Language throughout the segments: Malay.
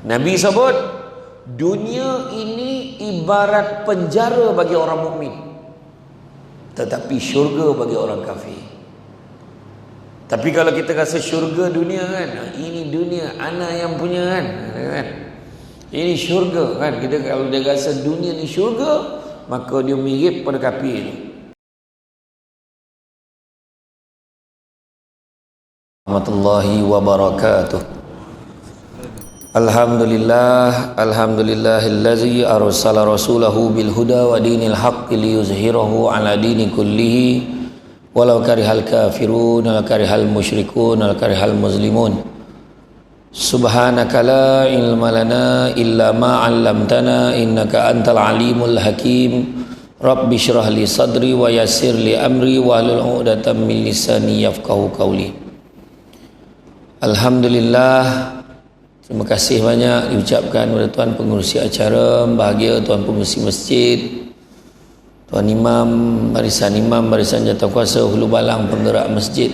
Nabi sebut dunia ini ibarat penjara bagi orang mukmin, tetapi syurga bagi orang kafir. Tapi kalau kita rasa syurga dunia kan, ini dunia ana yang punya kan, ini syurga kan. Kita kalau dia rasa dunia ni syurga, maka dia mirip pada kafir tu. Warahmatullahi wabarakatuh. Alhamdulillahillazi arsala rasulahu bil huda wa dinil haqqi liyuzhirahu ala dini kullihi walau karihal kafirun walau karihal musyrikun walau karihal muslimun. Subhanaka la ilma lana illa ma 'allamtana innaka antal alimul hakim. Rabbi shrah li sadri wa yassir li amri wahlul 'uqdatam min lisani yafqahu qawli. Alhamdulillah, terima kasih banyak diucapkan kepada tuan pengurusi acara, bahagia tuan pengurusi masjid, tuan imam, barisan jawatankuasa Hulu Balang penggerak masjid,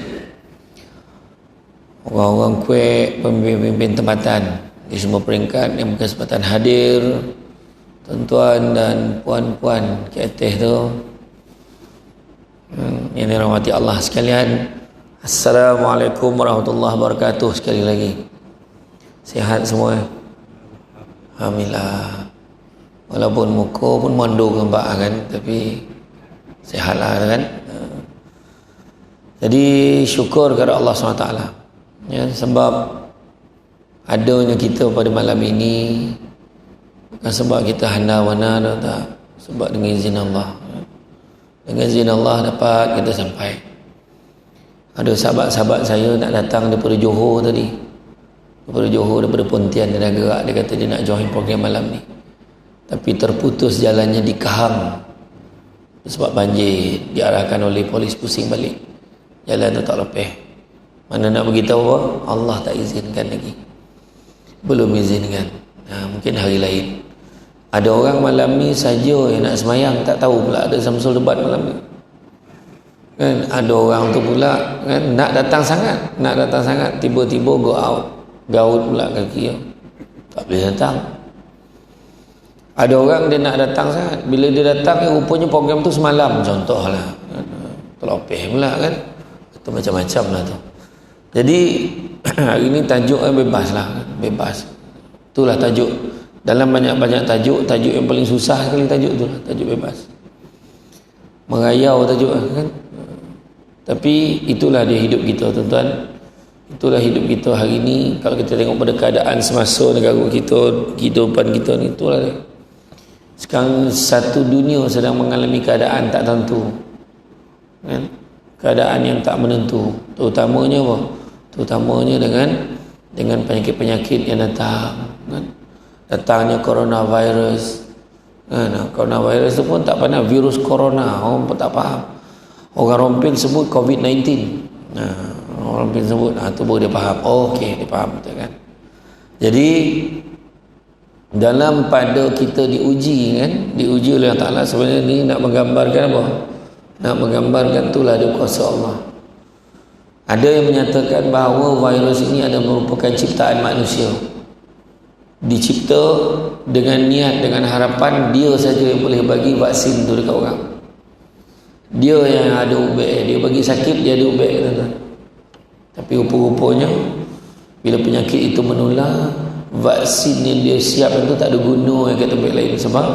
orang-orang kuek, pemimpin tempatan di semua peringkat yang berkesempatan hadir, tuan-tuan dan puan-puan ke atas tu yang dirahmati Allah sekalian. Assalamualaikum warahmatullahi wabarakatuh. Sekali lagi, sihat semua? Alhamdulillah. Walaupun muka pun mondo gambar kan, tapi sihatlah kan. Jadi syukur kepada Allah SWT ya, sebab adanya kita pada malam ini bukan sebab kita handa-wana, tak, sebab dengan izin Allah. Dengan izin Allah dapat kita sampai. Ada sahabat-sahabat saya nak datang daripada Johor tadi, daripada Johor, daripada Pontian. Dia dah gerak, dia kata dia nak join program malam ni, tapi terputus jalannya di Kahang sebab banjir, diarahkan oleh polis pusing balik, jalan tu tak lepeh. Mana nak beritahu apa? Allah tak izinkan lagi, belum izinkan. Mungkin hari lain. Ada orang malam ni saja yang nak semayang, tak tahu pula ada Samsul Debat malam ni kan. Ada orang tu pula kan, nak datang sangat, tiba-tiba go out, gaut pula kaki, tak boleh datang. Ada orang dia nak datang sangat, bila dia datang rupanya program tu semalam contohlah, terlopeh pula kan, atau macam-macam lah tu. Jadi hari ni tajuknya bebas lah, bebas. Itulah tajuk. Dalam banyak-banyak tajuk yang paling susah sekali tajuk tu lah, tajuk bebas. Merayau tajuk kan. Tapi itulah dia hidup kita, tuan-tuan. Itulah hidup kita hari ini. Kalau kita tengok pada keadaan semasa negara kita, kehidupan kita ni, itulah dia. Sekarang satu dunia sedang mengalami keadaan tak tentu kan? Keadaan yang tak menentu. Terutamanya apa? Terutamanya dengan penyakit-penyakit yang datang kan? Datangnya coronavirus kan? Coronavirus tu pun tak pandang virus corona, orang pun tak faham. Orang rompin sebut COVID-19. Orang rompin sebut, tu baru dia faham. Okey, dia faham betul kan. Jadi dalam pada kita diuji kan, diuji oleh Allah Ta'ala sebenarnya ni nak menggambarkan apa? Nak menggambarkan itulah dia kuasa Allah. Ada yang menyatakan bahawa virus ini adalah merupakan ciptaan manusia, dicipta dengan niat, dengan harapan dia saja yang boleh bagi vaksin tu dekat orang. Dia yang ada ubek, dia bagi sakit, dia ada ubek kan? Tapi rupa-rupanya bila penyakit itu menular, vaksin yang dia siap itu tak ada guna yang kata tempat lain. Sebab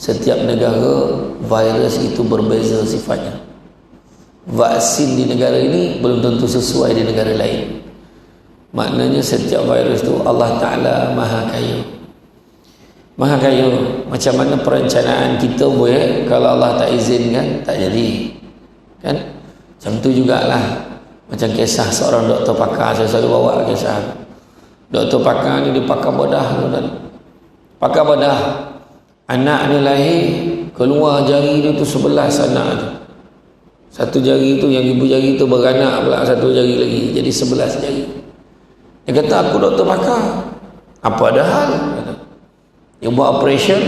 setiap negara virus itu berbeza sifatnya. Vaksin di negara ini belum tentu sesuai di negara lain. Maknanya setiap virus itu Allah Ta'ala Maha Kaya. Maha Kaya. Macam mana perencanaan kita boleh, kalau Allah tak izinkan, tak jadi kan. Macam tu jugalah, macam kisah seorang doktor pakar. Saya selalu bawa kisah doktor pakar ni, dia pakar bedah kan? Pakar bedah. Anak ni lahir, keluar jari dia tu 11 anak tu. Satu jari tu, yang ibu jari tu beranak pula satu jari lagi, jadi 11 jari. Dia kata, aku doktor pakar, apa ada hal? Dia buat operation,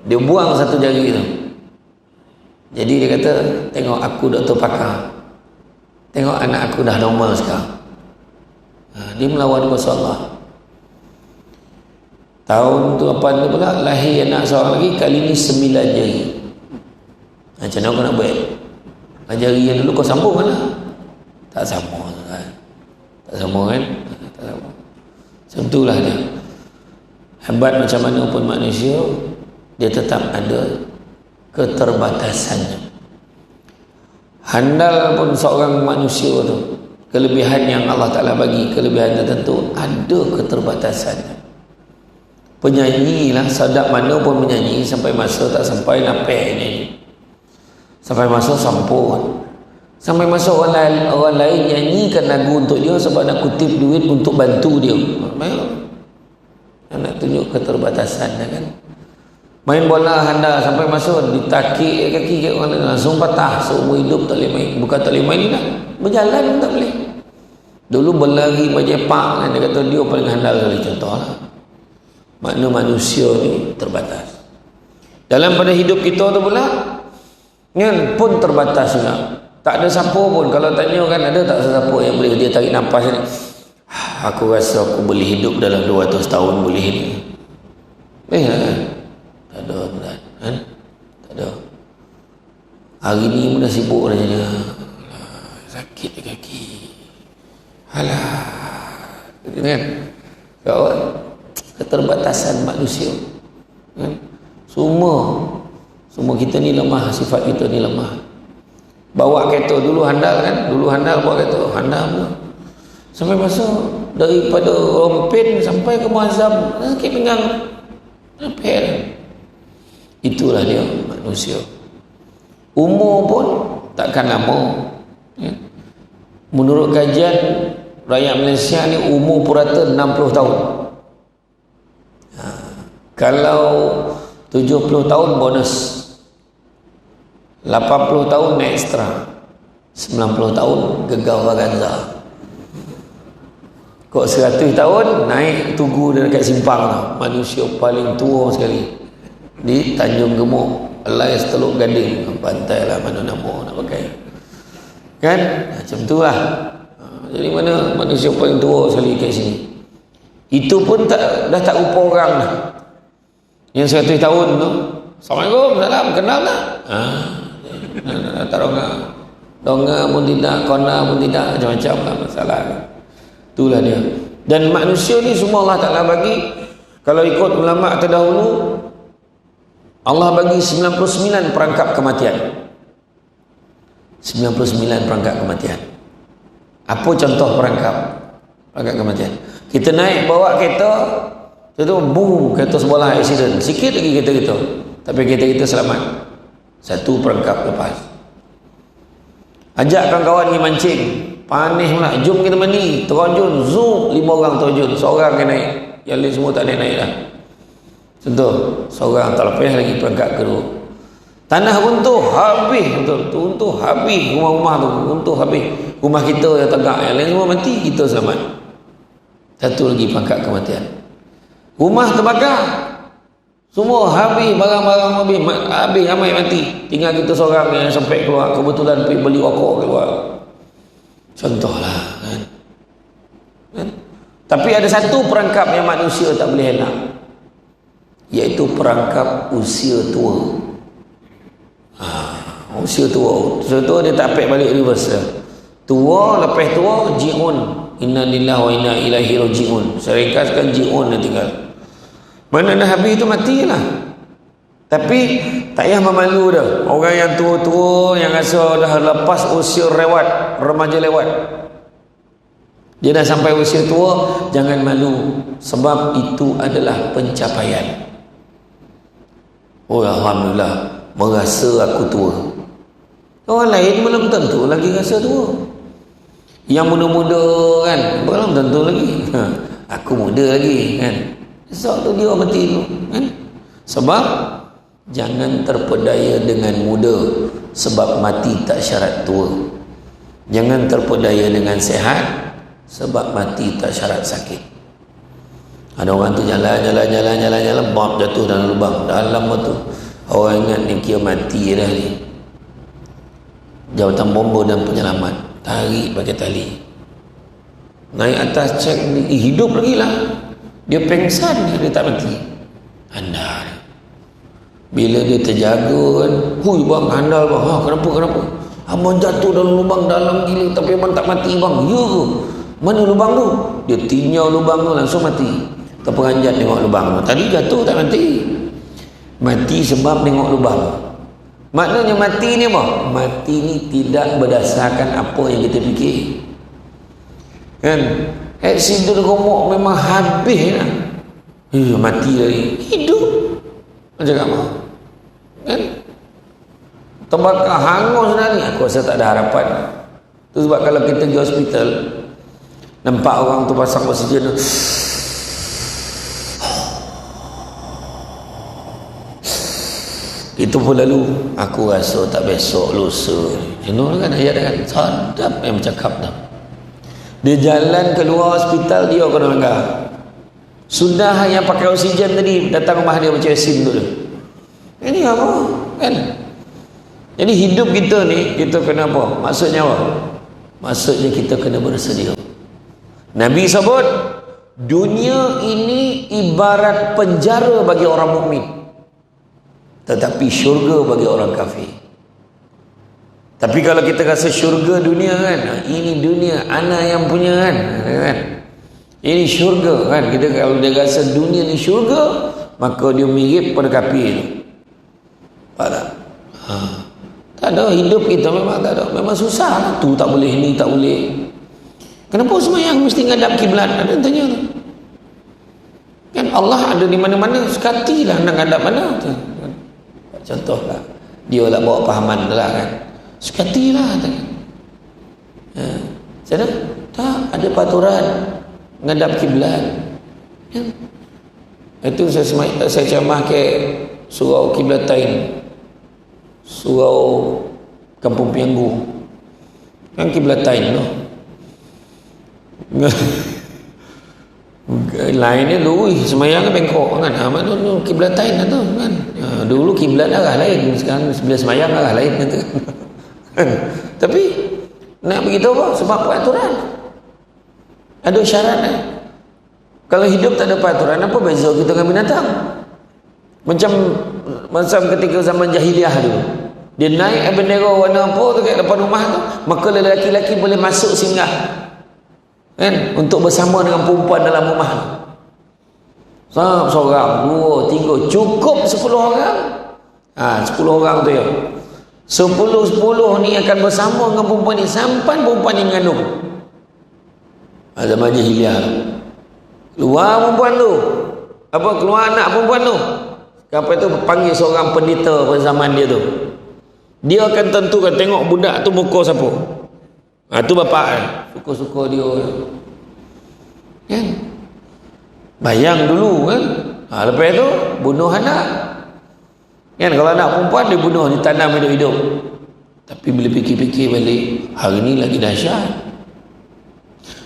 dia buang satu jari tu. Jadi dia kata, tengok aku doktor pakar, tengok anak aku dah normal sekarang. Dia melawan kuasa Allah. Tahun tu apa tu pula lahir anak seorang lagi, kali ni 9 jari. Macam mana kau nak buat? Jari yang dulu kau sambung kan lah? Tak sambung kan? Tak sambung kan? Tak sambung. Macam itulah dia. Hebat macam mana pun manusia, dia tetap ada keterbatasannya. Handal pun seorang manusia tu, kelebihan yang Allah Ta'ala bagi, kelebihan tertentu, ada keterbatasannya. Penyanyi lah, sadap mana pun menyanyi, sampai masa tak sampai napeh ni, sampai masa sampun, sampai masa orang lain nyanyikan lagu untuk dia sebab nak kutip duit untuk bantu dia. Nak tunjuk keterbatasannya kan. Main bola handal sampai masa ditakik kaki orang lain, langsung patah, seumur hidup tak boleh main. Bukan tak boleh main ni lah, berjalan pun tak boleh. Dulu berlari berjepak kan, dia kata dia paling handal sekali. Contoh lah, makna manusia ni terbatas. Dalam pada hidup kita tu pula kan pun terbatas juga. Tak ada siapa pun, kalau tanya kan ada tak siapa yang boleh dia tarik nafas ni, aku rasa aku boleh hidup dalam 200 tahun boleh ni. Kan? Tak ada kan? Tak ada. Hari ni pun dah sibuk dah jadi. Sakit kaki. Alah. Kan? Kawan, keterbatasan manusia. Kan? Semua kita ni lemah, sifat kita ni lemah. Bawa kereta dulu handal kan? Dulu handal bawa kereta, handal pula. Sampai masa daripada Rompin sampai ke Muazzam, sakit pinggang. Napel. Itulah dia manusia. Umur pun takkan lama. Ya. Menurut kajian rakyat Malaysia ni umur purata 60 tahun. Kalau 70 tahun bonus, 80 tahun ekstra, 90 tahun gegar vaganza. Kok 100 tahun naik tugu dekat simpang tu, manusia paling tua sekali di Tanjung Gemuk, Alliance Teluk Gading, pantai lah mana nama nak pakai kan, macam tu lah. Jadi mana manusia paling tua sekali kat sini, itu pun dah tak rupa orang dah. Yang 100 tahun tu, Assalamualaikum, salam, kenal tak? Tak dongga pun tidak, kona pun tidak, macam-macam lah masalah. Itulah dia. Dan manusia ni semua Allah Ta'ala bagi, kalau ikut ulama' terdahulu, Allah bagi 99 perangkap kematian. 99 perangkap kematian. Apa contoh perangkap kematian? Kita naik bawa kereta, itu boom, kereta sebelah accident, sikit lagi kereta kita, tapi kereta kita selamat. Satu perangkap lepas. Ajak kawan-kawan pergi mancing, panih pula, jom kita mandi, terjun, zoom, 5 orang terjun, seorang yang naik, yang lain semua tak naik dah. Contoh, seorang tak lepas lagi perangkap kedua. Tanah runtuh, habis, betul, runtuh, habis, rumah-rumah tu, runtuh, habis. Rumah kita yang tegak, yang lain semua mati, kita selamat. Satu lagi perangkap kematian. Rumah terbakar, semua habis, barang-barang habis, ramai mati. Tinggal kita seorang yang sampai keluar, kebetulan pergi beli rokok keluar. Contohlah kan? Tapi ada satu perangkap yang manusia tak boleh elak, iaitu perangkap usia tua. Usia tua dia tak apek balik reverse dah. Tua, lepas tua ji'un, inna lillahi wa inna ilaihi raji'un. Saya ringkaskan ji'un dia tinggal. Mana dah habis tu matilah. Tapi tak payah memalu dah. Orang yang tua-tua yang rasa dah lepas usia lewat, remaja lewat, dia dah sampai usia tua, jangan malu, sebab itu adalah pencapaian. Oh alhamdulillah, merasa aku tua. Orang lain belum tentu lagi rasa tua. Yang muda-muda kan belum tentu lagi. Aku muda lagi kan. Esok tu dia mati dulu kan. Sebab jangan terpedaya dengan muda, sebab mati tak syarat tua. Jangan terpedaya dengan sehat, sebab mati tak syarat sakit. Ada orang tu jalan, bom jatuh dalam lubang dalam tu. Orang ingat ni kira mati dah ni. Jawatan bomba dan penyelamat tarik pakai tali, naik atas cek ni, hidup lagi lah. Dia pengsan, dia tak mati. Handal. Bila dia terjaga kan, hui bang, handal bang. Ha, kenapa? Abang jatuh dalam lubang dalam gila tapi abang tak mati bang. Ya ke? Mana lubang tu? Dia tinjau lubang tu langsung mati. Terperanjat tengok lubang tu. Tadi jatuh tak mati. Mati sebab tengok lubang. Maknanya mati ni apa? Mati ni tidak berdasarkan apa yang kita fikir. Kan? Aksiden romok memang habis lah. Mati lagi. Hidup. Macam apa? Kan? Terbakar hangus dah ni. Aku rasa tak ada harapan. Tu sebab kalau kita pergi hospital, nampak orang tu pasang oksigen tu, itu pun lalu, aku rasa tak besok lusa. Jenuh kan ayat kan? Sadap yang bercakap dah. Dia jalan keluar hospital, dia kena langgar. Sudah yang pakai oksigen tadi datang rumah dia macam yasin tu. Ini apa? Kan? Jadi hidup kita ni, kita kena apa? Maksudnya apa? Maksudnya kita kena bersedia. Nabi sebut, dunia ini ibarat penjara bagi orang mukmin, tetapi syurga bagi orang kafir. Tapi kalau kita rasa syurga dunia kan, ini dunia ana yang punya kan, ini syurga kan. Kita kalau dia rasa dunia ni syurga, maka dia mirip pada kafir tu. Faham tak? Tak ada, hidup kita memang tak ada, memang susah lah. Tu tak boleh, ni tak boleh. Kenapa sembahyang mesti ngadap kiblat? Ada yang tanya tu. Kan Allah ada di mana-mana, sekatilah nak ngadap mana tu. Contohlah, dia lah bawa pahaman tu lah kan, sekatilah kan. Macam tak ada peraturan ngadap kiblat. Itu saya ceramah ke surau Kiblatain, surau Kampung Pianggu kan, Kiblatain tu. Lainnya dulu semayang Bangkok kan, mana tu Kiblatain tu kan. Dulu kiblat arah lain, sekarang bila semayang arah lain kan. Tapi nak begitu apa? Sebab peraturan. Ada syarat kan? Kalau hidup tak ada peraturan, apa beza kita dengan binatang? Macam ketika zaman jahiliah dulu, dia naik bendera warna apa tu kat depan rumah tu, maka lelaki-lelaki boleh masuk singgah kan, untuk bersama dengan perempuan dalam rumah tu. Seorang, dua, tiga, cukup 10 orang. 10 orang tu ya. 10 ni akan bersama dengan perempuan ni sampai perempuan ni mengandung. Zaman jahiliah. Keluar perempuan tu, keluar anak perempuan tu, apa tu, panggil seorang pendeta pada zaman dia tu. Dia akan tentukan, tengok budak tu muka siapa. Tu bapak kan, suka-suka dia kan. Bayang dulu kan. Lepas tu bunuh anak kan. Kalau anak perempuan dia bunuh, ditanam hidup-hidup. Tapi bila fikir-fikir balik, hari ni lagi dahsyat.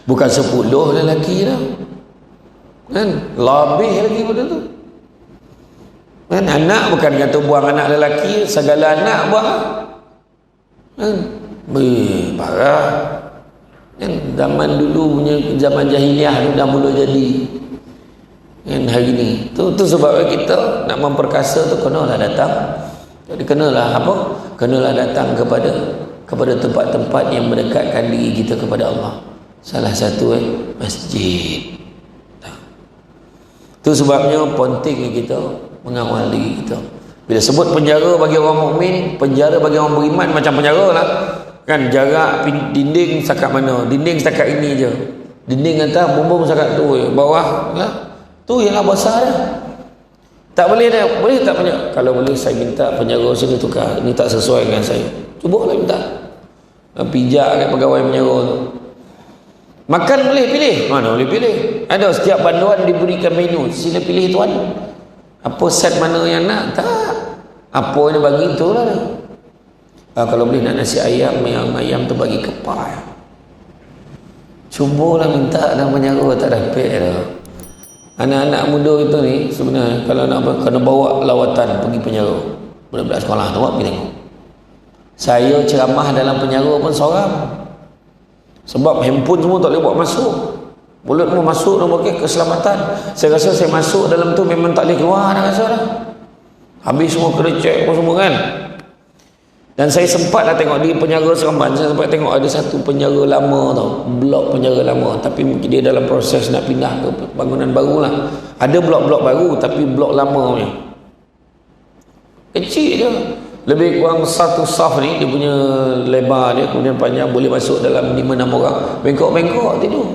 Bukan 10 lelaki dah kan, lebih lagi pada tu kan. Anak bukan kata buang anak lelaki, segala anak buang kan. Parah kan. Zaman dulu punya, zaman jahiliah tu dah mula jadi kan. Hari ni tu sebabnya kita nak memperkasa tu kenalah datang. Jadi kenalah apa? Kenalah datang kepada tempat-tempat yang mendekatkan diri kita kepada Allah. Salah satu masjid. Tu sebabnya penting kita mengawal diri kita. Bila sebut penjara bagi orang mukmin, penjara bagi orang beriman macam penjara lah kan. Jarak dinding setakat mana? Dinding setakat ini je. Dinding atas bumbung setakat tu, bawah lah. Tu yang besar dah. Tak boleh dah. Boleh tak banyak? Kalau boleh saya minta penjara sini tukar. Ini tak sesuai dengan saya. Cuba lah minta. Pijak kat pegawai penjara tu. Makan boleh pilih? Mana boleh pilih? Ada, setiap banduan diberikan menu. Sila pilih tuan. Apa set mana yang nak? Tak. Apa yang bagi itulah. Kalau boleh nak nasi ayam, yang ayam tu bagi kepal. Cubalah minta dalam penjara, tak dapat dah. Anak-anak muda itu ni sebenarnya kalau nak kena bawa lawatan pergi penjara, budak-budak sekolah tu pergi tengok. Saya ceramah dalam penjara pun seorang. Sebab handphone semua tak boleh bawa masuk. Mulutmu masuk dah pakai keselamatan. Saya rasa saya masuk dalam tu memang tak boleh keluar dah rasa dah. Habis semua kena cek apa semua kan. Dan saya sempat dah tengok di penjara Seremban, saya sempat tengok ada satu penjara lama tau, blok penjara lama, tapi mungkin dia dalam proses nak pindah ke bangunan baru lah. Ada blok-blok baru tapi blok lama punya. Kecil je. Lebih kurang satu saf ni dia punya lebar dia, kemudian panjang, boleh masuk dalam 5-6 orang. Bengkok-bengkok tidur.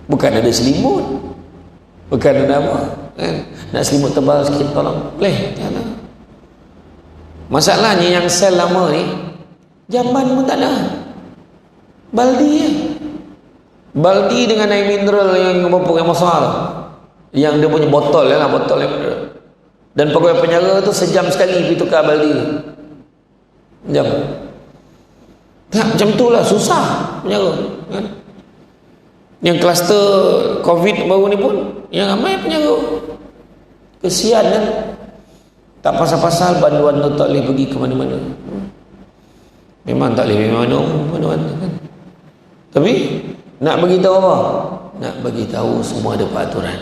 Bukan ada selimut, bukan ada apa kan? Nak selimut tebal sikit tolong boleh, tak ada. Masalahnya yang sel lama ni jamban pun tak ada, baldi je. Baldi dengan air mineral yang berapa yang besar, yang dia punya botol lah, botol yang ada. Dan pegawai penjara tu sejam sekali pergi tukar baldi tu. Jam tak, macam tu lah, susah penjara kan? Yang kluster COVID baru ni pun yang ramai penjara. Kesian kan. Tak pasal-pasal banduan tu tak boleh pergi ke mana-mana. Memang tak boleh pergi mana-mana kan. Tapi nak bagi tahu apa? Nak bagi tahu semua ada peraturan.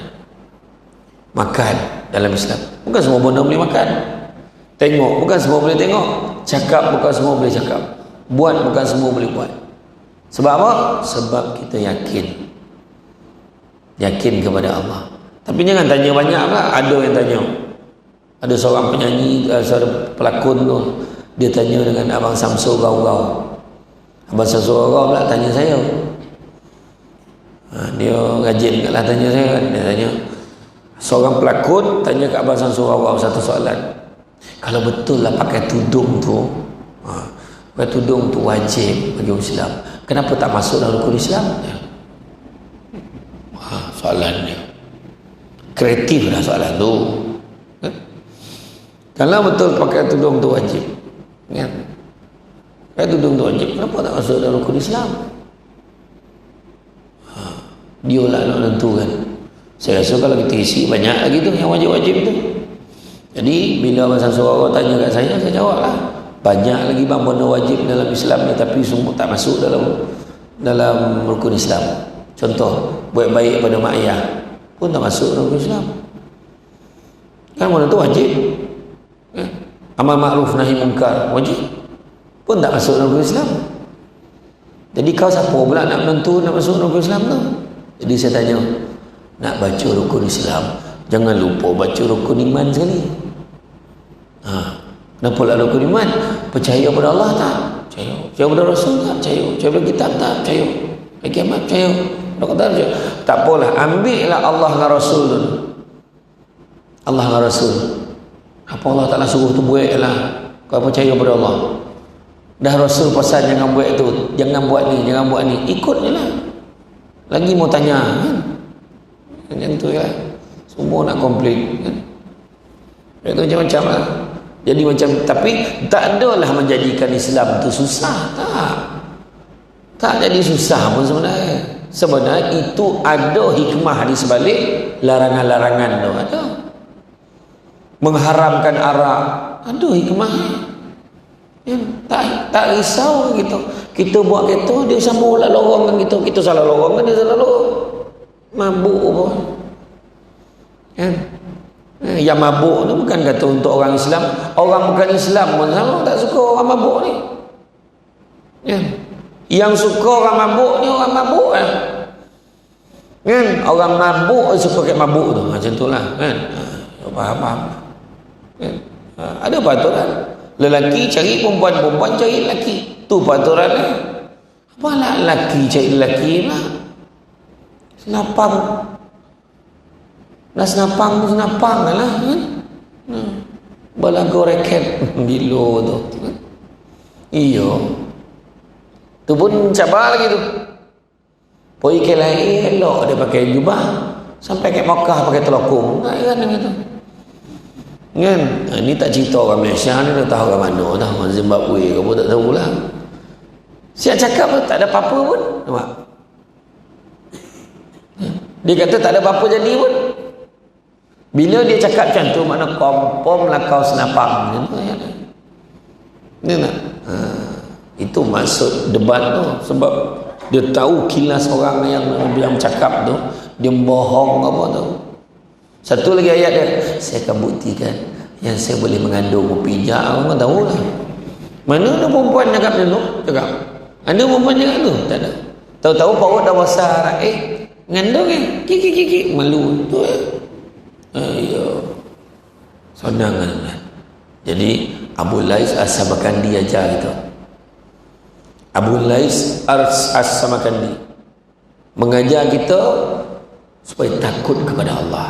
Makan dalam Islam, bukan semua benda boleh makan. Tengok bukan semua boleh tengok. Cakap bukan semua boleh cakap. Buat bukan semua boleh buat. Sebab apa? Sebab kita yakin kepada Allah. Tapi jangan tanya banyak lah. Ada yang tanya, ada seorang penyanyi, seorang pelakon tu, dia tanya dengan Abang Samsul Gau-Gau. Abang Samsul Gau-Gau pula tanya saya. Dia rajin kat lah tanya saya kan. Dia tanya, seorang pelakon tanya kat Abang Samsul Gau-Gau satu soalan. Kalau betul lah pakai tudung tu, pakai tudung tu wajib bagi orang Islam, kenapa tak masuk dalam rukun Islam? Soalannya kreatif lah soalan tu. Kalau betul pakai tudung tu wajib kan? Pakai tudung tu wajib, kenapa tak masuk dalam rukun Islam? Dia lah nak tentukan. Saya rasa kalau kita isi banyak lagi tu yang wajib-wajib tu. Jadi bila Abang Samsul Gau tanya kat saya jawab lah. Banyak lagi bang benda wajib dalam Islam ni, tapi semua tak masuk dalam rukun Islam. Contoh, buat baik pada mak ayah pun tak masuk dalam rukun Islam. Kan benda tu wajib. Amal ma'ruf nahi munkar wajib, pun tak masuk dalam rukun Islam. Jadi kau siapa pula nak menentu nak masuk rukun Islam tu? Jadi saya tanya, nak baca rukun Islam, jangan lupa baca rukun iman sekali. Kenapa lah rukun iman? Percaya pada Allah tak? Percaya. Percaya pada Rasul tak? Percaya. Percaya pada kitab tak? Percaya. Hari kiamat percaya. Tak apalah, ambil lah Allah dan Rasul tu. Allah dan Rasul. Apa Allah Ta'ala suruh tu buat lah. Kau percaya pada Allah. Dah Rasul pasal jangan buat tu, jangan buat ni, jangan buat ni, ikut je lah. Lagi mau tanya kan? Macam tu ya. Semua nak komplain kan? Itu macam-macam lah. Jadi macam, tapi tak adalah menjadikan Islam tu susah. Tak jadi susah pun sebenarnya. Sebenarnya itu ada hikmah di sebalik larangan-larangan tu ada. Mengharamkan arak ada hikmahnya. Tak risau gitu. Kita buat gitu, dia sambung lah lorong kan gitu. Kita salah lorong kan, dia salah lorong. Mabuk pun kan. Yang mabuk tu bukan kata untuk orang Islam. Orang bukan Islam pun sama tak suka orang mabuk ni kan. Yang suka orang mabuk ni orang mabuk kan. Orang mabuk suka kat mabuk tu, macam tu lah kan. Faham kan? Ada peraturan. Lelaki cari perempuan, perempuan cari lelaki, tu peraturan lah. Apa lah lelaki cari lelaki lah. Senapang. Nak senapang tu senapang lah kan. Balago reket bilo tu. Iya. Tu pun cabar lagi tu. Pergi ke lain elok dia pakai jubah, sampai ke Makkah pakai telokong. Kan gitu. Kan? Ini tak cerita orang Malaysia ni, dah tahu orang mana dah, orang Zimbabwe ke apa tak tahulah. Siap cakap tak ada apa-apa pun. Nampak? Dia kata tak ada apa-apa jadi pun. Bila dia cakap macam tu, makna confirm lah kau senapang. Ini nak. Itu maksud debat tu. Sebab Dia tahu kilas orang yang cakap tu dia bohong apa tu. Satu lagi ayat dia, saya akan buktikan yang saya boleh mengandung pijak. Orang tahu lah. Mana ada perempuan cakap dia tu? Cakap. Ada perempuan cakap tu? Tak ada. Tahu-tahu perut dah besar. Mengandung kiki malu tu. Ayo. Senang kan. Jadi Abu Lais As-Samarkandi ajar kita. Abu Lais As-Samarkandi mengajar kita supaya takut kepada Allah.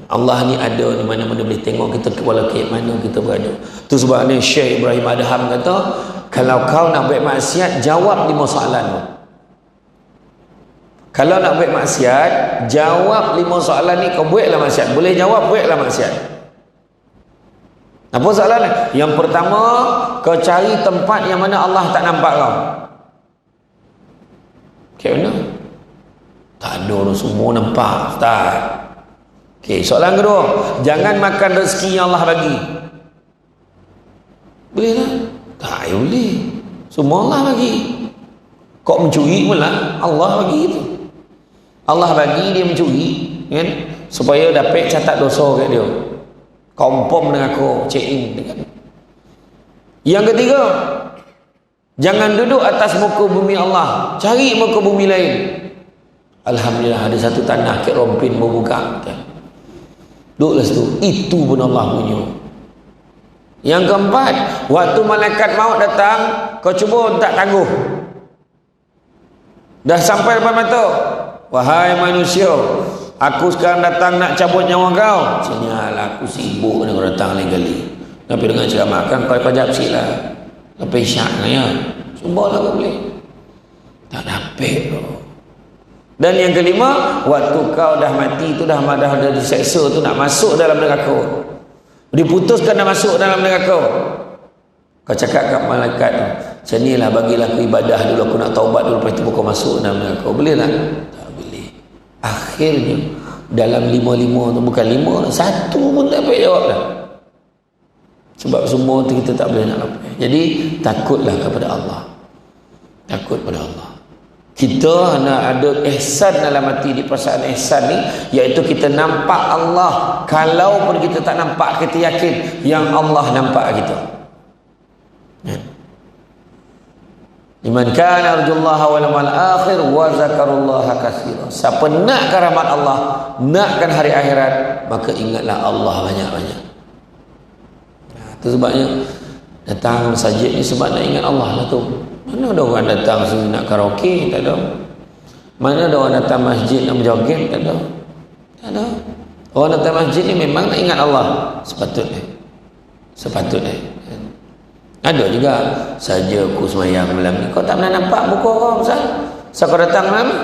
Allah ni ada di mana-mana boleh tengok kita kepala ke mana kita berada. Tu sebabnya Syekh Ibrahim Adham kata, kalau kau nak buat maksiat, jawab 5 soalan tu. Kalau nak buat maksiat, jawab 5 soalan ni, kau buatlah maksiat. Boleh jawab, buatlah maksiat. Apa soalan? Yang pertama, kau cari tempat yang mana Allah tak nampak kau. Okey, mana? Tak ada, semua nampak. Tak. Okey, soalan kedua, jangan makan rezeki yang Allah bagi. Boleh tak? Tak boleh. Semua Allah bagi. Kau mencuri pula, Allah bagi itu. Allah bagi, dia mencuri, kan? Supaya dapat catat dosa kat dia. Kompom dengan aku, check in dengan. Yang ketiga, jangan duduk atas muka bumi Allah, cari muka bumi lain. Alhamdulillah ada satu tanah kat Rompin berbuka. Duduklah situ, itu pun Allah punya. Yang keempat, waktu malaikat maut datang, kau cuba tak tangguh. Dah sampai depan mata, wahai manusia, aku sekarang datang nak cabut nyawa kau. Senyalah aku sibuk dengan datang lain kali. Tapi dengan cara makan kau jap sikit lah. Lepas syak ya. Cubalah kau boleh. Tak dapat bro. Dan yang kelima, waktu kau dah mati tu dah diseksa tu nak masuk dalam neraka. Diputuskan nak masuk dalam neraka. Kau cakap kat malaikat tu, macam ni lah, bagilah aku ibadah dulu, aku nak taubat dulu, lepas tu kau masuk dalam neraka. Boleh tak? Tak boleh. Akhirnya dalam 5 tu, bukan 5, 1 pun tak boleh jawab dah. Sebab semua tu kita tak boleh nak apa. Jadi takutlah kepada Allah. Takut pada Allah. Kita nak ada ihsan dalam hati. Di perasaan ihsan ni, iaitu kita nampak Allah. Kalau pun kita tak nampak, kita yakin yang Allah nampak kita. Liman kana arjullaha wal yawmal akhir wa zakarullaha katsira. Siapa nakkan rahmat Allah, nakkan hari akhirat, maka ingatlah Allah banyak-banyak. Itu sebabnya datang masjid ni sebab nak ingat Allah lah tu. Mana ada orang datang sini nak karaoke? Tak ada. Mana ada orang datang masjid nak berjoget? Tak ada. Tak ada. Orang datang masjid ni memang nak ingat Allah. Sepatutnya. Ada juga, saja aku semayang malam ni, kau tak pernah nampak muka orang Ustaz. So kau datang malam ni,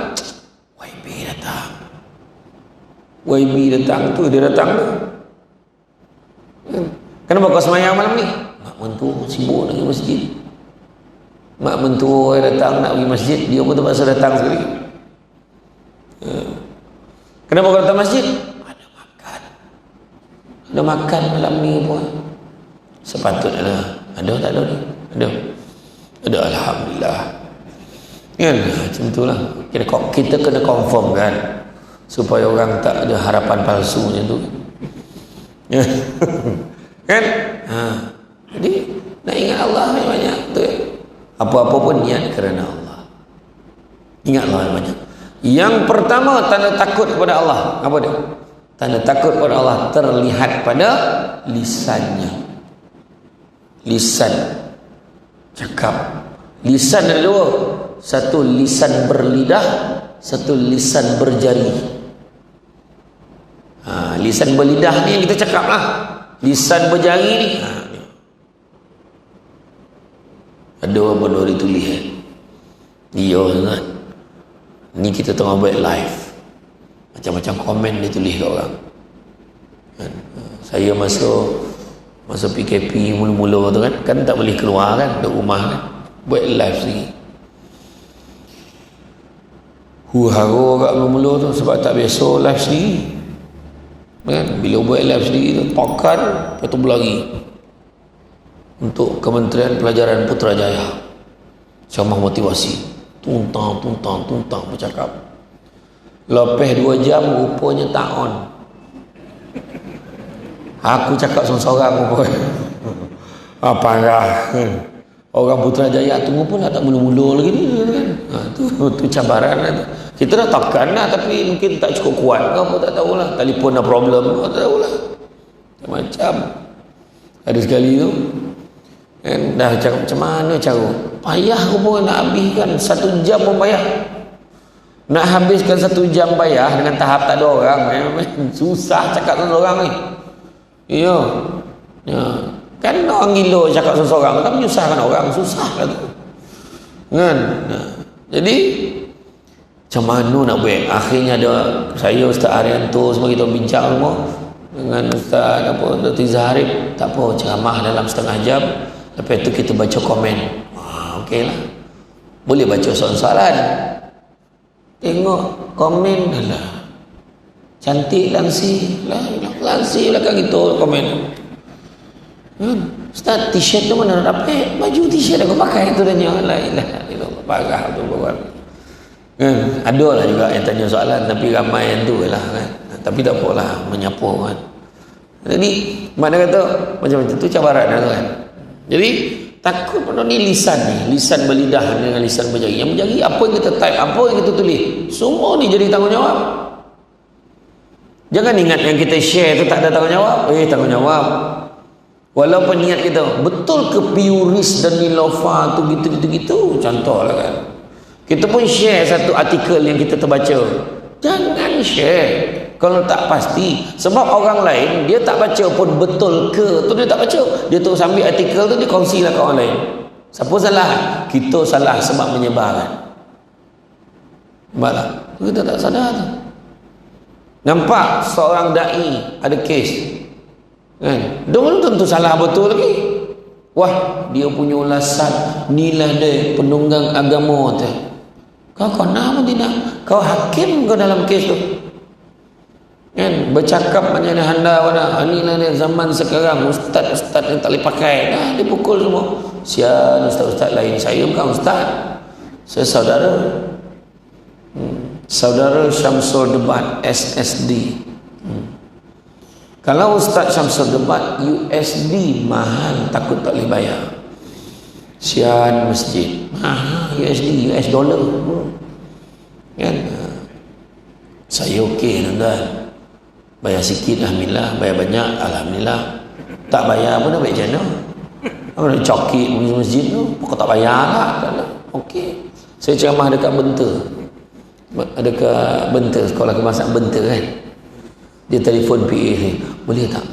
YB datang tu, dia datang tu. Kenapa kau semayang malam ni? Mak mentua sibuk nak pergi masjid. Mak mentua datang nak pergi masjid, dia pun terpaksa datang sekali. Kenapa kau datang masjid? Ada makan malam ni pun. Sepatutnya ada tak ada ni? Ada alhamdulillah. Kan macam itulah. Kita kena confirm kan, supaya orang tak ada harapan palsu macam tu. Kan? Jadi nak ingat Allah banyak tu. Apa-apa pun niat kerana Allah. Ingat Allah banyak. Yang pertama tanda takut kepada Allah. Apa dia? Tanda takut kepada Allah terlihat pada lisannya. Lisan cakap. Lisan ada dua. Satu lisan berlidah, satu lisan berjari. Lisan berlidah ni yang kita cakap lah. Lisan berjari ni ada apa dah ditulis dia kan. Ni kita tengah buat live, macam-macam komen ditulis kat orang kan. Saya masa PKP mula-mula tu kan tak boleh keluar kan, duduk rumah kan, buat live sendiri. Huru-hara kat mula-mula tu sebab tak biasa live sendiri kan. Bila buat live sendiri tu tokan, lepas tu berlari untuk Kementerian Pelajaran Putrajaya ceramah motivasi, tuntang bercakap. Lepas 2 jam rupanya tak on. Aku cakap seorang-seorang rupanya. Parah kan. Orang Putrajaya tunggu pun tak mula-mula lagi ni kan. Tu cabaran lah tu. Kita dah tekan lah tapi mungkin tak cukup kuat ke apa tak tahulah. Telefon dah problem ke tak tahulah. Macam ada sekali tu kan, dah cakap macam mana cara payah aku pun nak habiskan 1 jam pun payah. Nak habiskan 1 jam payah dengan tahap tak ada orang susah cakap seorang ni. Ya. Kan orang gila cakap seorang kan menyusahkan orang, susah lah tu kan. Jadi macam mana nak buat? Akhirnya ada saya, Ustaz Arianto, semua kita bincang semua dengan Ustaz Dr. Zaharif. Tak apa, ceramah dalam setengah jam, lepas tu kita baca komen. Okey lah, boleh baca soalan-soalan, tengok komen. Alah, cantik langsi belakang kita komen. Ustaz, t-shirt tu mana nak dapat? Baju t-shirt aku pakai tu dah nyala. La ilaha illallah, parah tu bawang. Ada lah juga yang tanya soalan, tapi ramai yang tu lah kan. Tapi tak apalah, menyapa kan. Jadi mana kata macam-macam tu cabaran lah tu kan. Jadi takut pada ni lisan berlidah dengan lisan berjari. Yang berjari apa yang kita type, apa yang kita tulis, semua ni jadi tanggungjawab. Jangan ingat yang kita share tu tak ada tanggungjawab. Tanggungjawab. Walaupun niat kita betul ke Piuris dan Nilofa tu gitu contoh lah kan, kita pun share satu artikel yang kita terbaca, jangan share kalau tak pasti, sebab orang lain dia tak baca pun betul ke tu dia tak baca, dia terus ambil artikel tu dia kongsilah ke orang lain. Siapa salah? Kita salah sebab menyebarkan. Nampak tak? Kita tak sadar tu. Nampak seorang da'i ada kes kan, dia belum tentu salah betul lagi. Wah, dia punya ulasan nilai dia penunggang agama tu. Kau kenapa tidak? Kau hakim ke dalam kes tu kan, bercakap macam ni handa inilah dia zaman sekarang, ustaz yang tak boleh pakai dia pukul semua. Sian ustaz lain, saya bukan ustaz, saya saudara Syamsul Debat SSD. Kalau Ustaz Syamsul Debat USD mahal, takut tak boleh bayar. Sian masjid mahal, US dollar kan. Saya okey tuan-tuan, bayar sikit alhamdulillah, bayar banyak alhamdulillah, tak bayar pun nak baik macam mana. Apa nak cokit masjid tu pokok tak bayar lah. Okey, saya ceramah dekat Benter, sekolah kemasan Benter kan. Dia telefon PA ni, boleh tak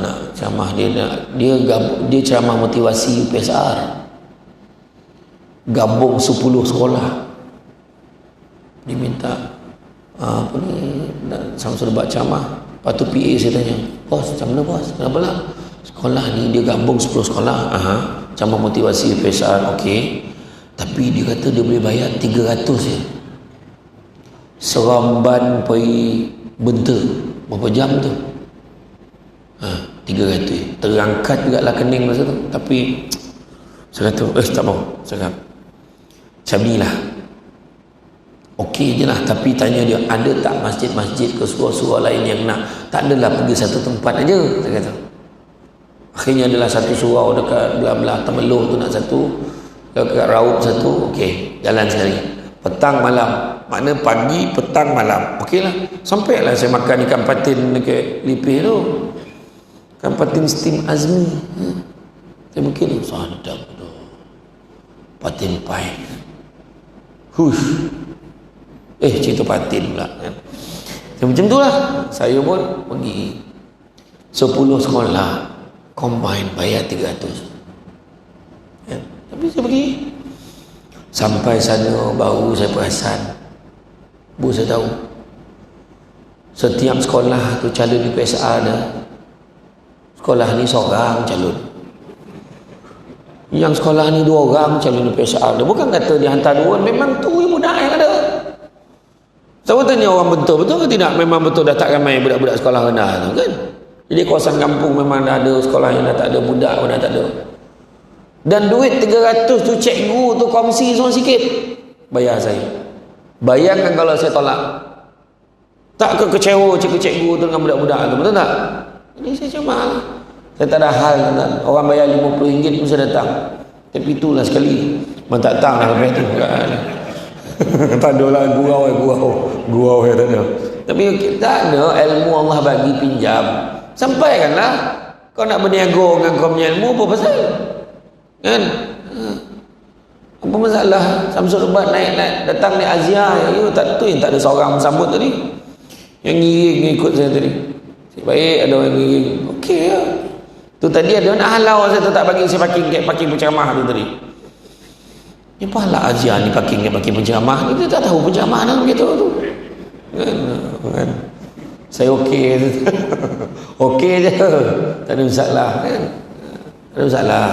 nak ceramah dia ceramah motivasi UPSR, gabung 10 sekolah. Dia minta apa ni, Syamsul Debat ceramah. Lepas tu PA saya tanya, bos macam mana bos, kenapa lah sekolah ni dia gabung 10 sekolah, ceramah motivasi UPSR, okey, tapi dia kata dia boleh bayar 300 je. Seremban pergi Benter berapa jam tu? 300. Terangkat juga lah kening masa tu. Tapi saya kata tak mau. Saya binilah okey je lah, tapi tanya dia ada tak masjid-masjid ke surau-surau lain yang nak. Tak adalah, pergi satu tempat aja, saya kata. Akhirnya adalah satu surau dekat belah-belah Temeloh tu, nak satu dekat Raub satu. Okey, jalan sekali petang malam, makna pagi petang malam. Okey lah, sampailah saya makan ikan patin dekat Lipih tu, ikan patin steam Azmi. Saya mungkin sadap tu patin pai, cerita patin pula kan. Macam tu lah, saya pun pergi 10 sekolah combine bayar 300 ya. Tapi saya pergi sampai sana baru saya perasan, saya tahu setiap sekolah tu calon di PSA dah. Sekolah ni seorang calon, yang sekolah ni 2 orang calon di PSA dah. Bukan kata dia hantar 2, memang tu budak yang ada. Saya tanya orang betul ke tidak, memang betul dah tak ramai budak-budak sekolah rendah tu kan. Jadi kawasan kampung memang dah ada sekolah yang dah tak ada budak pun dah tak ada. Dan duit 300 tu cikgu tu kongsi semua sikit, bayar saya. Bayangkan kalau saya tolak, tak kecewa cikgu-cikgu tu dengan budak-budak tu, betul tak? Ini saya cuma, saya tak ada hal kan? Orang bayar RM50 pun saya datang. Tapi itulah sekali man tak datang dah lepas tu kan. Tak ada lah gurau tak ada. Tapi tak ada ilmu Allah bagi pinjam, sampaikanlah. Kau nak berniaga dengan kau punya ilmu, apa pasal? Kan? Apa masalah? Samsul Ubat naik datang naik Azia, you tak tu yang tak ada seorang sambut tadi. Yang ngiring ikut saya tadi. Baik, ada orang ngiring. Okey ya. Tu tadi ada nak halau saya tu, tak bagi saya parking penceramah tu tadi. Ni pahala Azia ni parking penceramah. Ni dia tak tahu penceramah dah begitu tu. Kan? Saya okey tu. Okey je. Tak ada masalah kan? Tak ada masalah.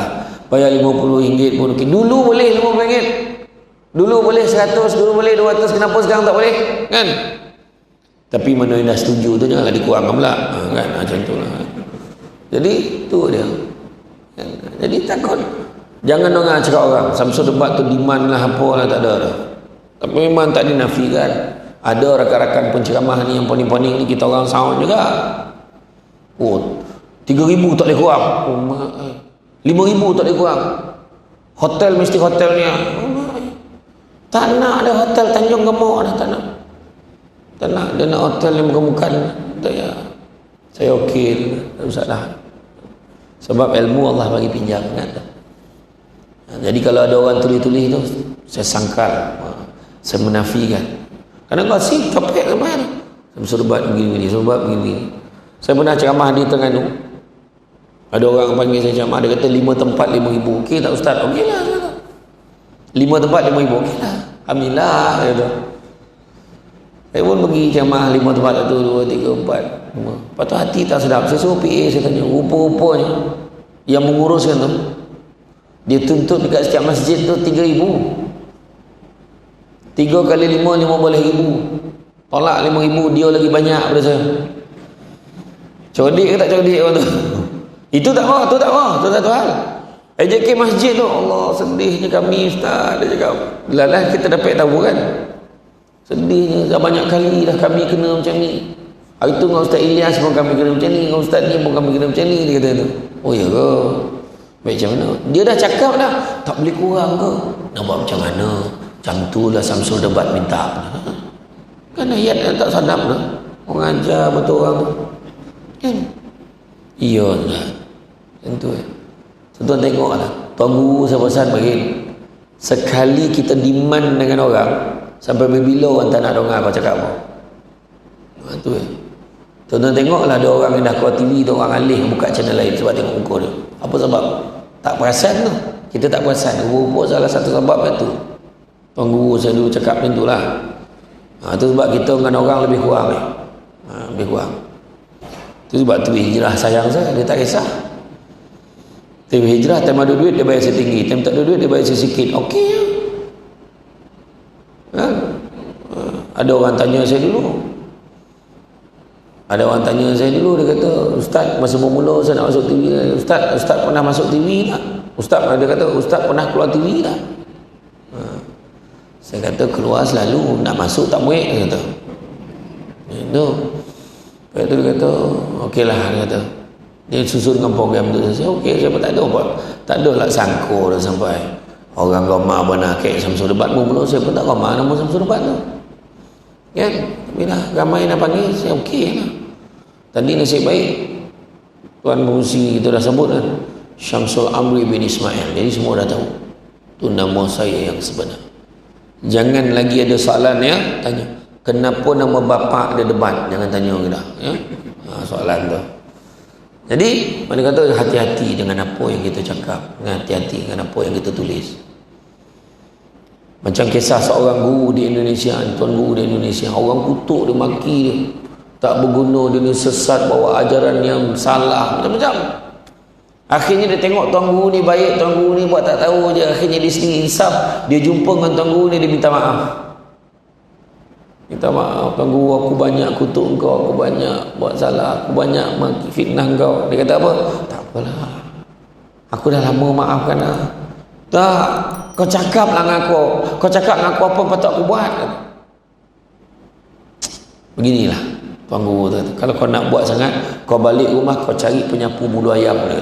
Bayar RM50 pun okey. Dulu boleh RM50. Dulu boleh 100, dulu boleh 200. Kenapa sekarang tak boleh? Kan? Tapi mana yang dah setuju tu janganlah dikurangkan pula. Kan? Macam tu lah. Jadi tu dia. Jadi takut. Jangan orang cakap orang Samsul Debat tu demand lah apalah, tak ada dah. Tapi memang tak dinafikan. Ada rakan-rakan penceramah ni yang poning-poning ni kita orang sound juga. Oh, 3,000 tak boleh kurang. Oh, 5,000 tak boleh kurang. Hotel mesti hotel ni. Tak nak ada hotel Tanjung Gemuk dah, tak nak. Tak nak, dia nak hotel yang bukan-bukan. Tak ya. Saya okey, tak usah dah. Sebab ilmu Allah bagi pinjam kan. Jadi kalau ada orang tulis-tulis tu, saya sangkal, saya menafikan. Kerana kau sih topik ke mana? Samsul Debat begini-begini, sebab begini. Saya pernah ceramah di Terengganu. Ada orang panggil saya ceramah, dia kata 5 tempat 5,000. Okey tak ustaz? Okey lah. 5 tempat 5,000. Okey lah. Alhamdulillah. Kata. Saya pun pergi ceramah 5 tempat, 1, 2, 3, 4, 5. Lepas tu hati tak sedap. Saya suruh PA, saya tanya, rupa-rupanya yang menguruskan tu, dia tuntut dekat setiap masjid tu 3,000. 3 kali 5, 15,000. Tolak 5,000, dia lagi banyak daripada saya. Codik ke tak codik orang tu? Itu tak apa, tu tak apa, tu satu hal. AJK masjid tu, Allah sedihnya kami ustaz. Dia cakap, lalah kita dapat tahu kan. Sedihnya, dah banyak kali dah kami kena macam ni. Hari tu dengan Ustaz Ilyas pun kami kena macam ni, dengan Ustaz ni pun kami kena macam ni, dia kata tu. Oh ya ke? Baik macam mana? Dia dah cakap dah, tak boleh kurang ke? Nak buat macam mana? Macam tu lah Samsul Debat minta. Kan ayat yang tak sadap dah. Orang ajar betul orang tu. Kan? Iya lah. Tentu ya. Tuan tengoklah. Tuan guru saya pesan bagi. Sekali kita demand dengan orang, sampai bila orang tak nak dengar apa cakap apa. Itu ya. Tuan tengoklah ada orang yang dah keluar TV tu, orang alih buka channel lain sebab tengok muka dia. Apa sebab? Tak perasan tu. Kita tak perasan. Rupa salah satu sebab itu. Tuan guru saya dulu cakap macam tu lah. Itu sebab kita dengan orang lebih kurang ni. Lebih kurang. Itu sebab tu hijrah sayang saya. Dia tak kisah. Tapi hijrah time ada duit dia bayar setinggi. Time tak ada duit dia bayar sikit. Okey ya. Kan? Ada orang tanya saya dulu. Dia kata, Ustaz masa mula saya nak masuk TV. Ustaz pernah masuk TV tak? Dia kata, Ustaz pernah keluar TV tak? Saya kata keluar selalu, nak masuk tak muik, dia kata. Itu. Lepas tu dia kata, okey lah, dia kata. Dia susun dengan program tu. Saya okey, saya pun tak ada apa. Tak ada lah sangko dah sampai. Orang ramah benar kayak Samsul Debat pun belum, saya pun tak ramah nama Samsul Debat tu. Kan? Tapi dah ramai nak panggil, saya okey lah. Tadi nasib baik Tuan Pengurusi kita dah sebut kan, Syamsul Amri bin Ismail. Jadi semua dah tahu tu nama saya yang sebenar. Jangan lagi ada soalan ya, tanya kenapa nama bapa ada Debat, jangan tanya orang dah ya. Soalan tu. Jadi mana kata hati-hati dengan apa yang kita cakap, hati-hati dengan apa yang kita tulis. Macam kisah seorang guru di Indonesia, tuan guru di Indonesia, orang kutuk dia, maki dia, tak berguna, dia ni sesat, bawa ajaran yang salah, macam-macam. Akhirnya dia tengok tuan guru ni baik, tuan guru ni buat tak tahu je. Akhirnya dia sendiri insaf, dia jumpa dengan tuan guru ni, dia minta maaf. Minta maaf, tuan guru, aku banyak kutuk kau, aku banyak buat salah, aku banyak fitnah kau. Dia kata apa? Tak apalah, aku dah lama maafkan lah. Tak, kau cakap lah dengan aku. Kau cakap dengan aku apa patut aku buat. Beginilah tuan guru tu. Kalau kau nak buat sangat, kau balik rumah kau cari penyapu bulu ayam dia.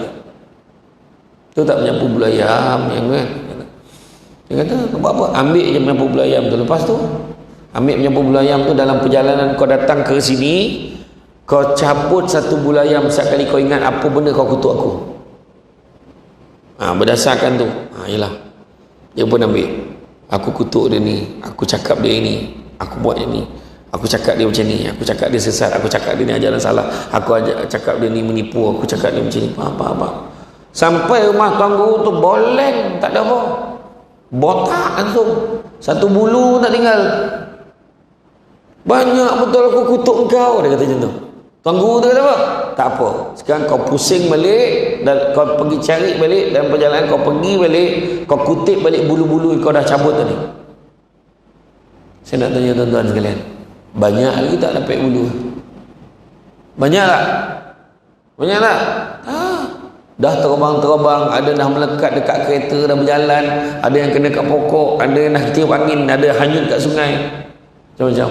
Tu tak penyapu bulu ayam yang kan. Dia kata, kau buat apa? Ambil je penyapu bulu ayam tu. Lepas tu, ambil penyapu bulu ayam tu dalam perjalanan kau datang ke sini, kau cabut satu bulu ayam setiap kali kau ingat apa benda kau kutuk aku. Berdasarkan tu, yelah. Dia pun ambil. Aku kutuk dia ni, aku cakap dia ni, aku buat dia ni. Aku cakap dia macam ni, aku cakap dia sesat, aku cakap dia ni ajaran salah, aku cakap dia ni menipu, aku cakap dia macam ni, apa. Sampai rumah tuan guru tu boleng, tak ada apa. Botak langsung. Satu bulu tak tinggal. Banyak betul aku kutuk engkau, dia kata macam tu. Tuan guru tu kata apa? Tak apa. Sekarang kau pusing balik, dan kau pergi cari balik, dalam perjalanan kau pergi balik, kau kutip balik bulu-bulu kau dah cabut tadi. Saya nak tanya tuan-tuan sekalian, banyak lagi tak dapat bulu? Banyak tak? Banyak tak? Dah terbang-terbang, ada dah melekat dekat kereta, dah berjalan, ada yang kena kat pokok, ada yang dah tiup angin, ada hanyut kat sungai, macam-macam.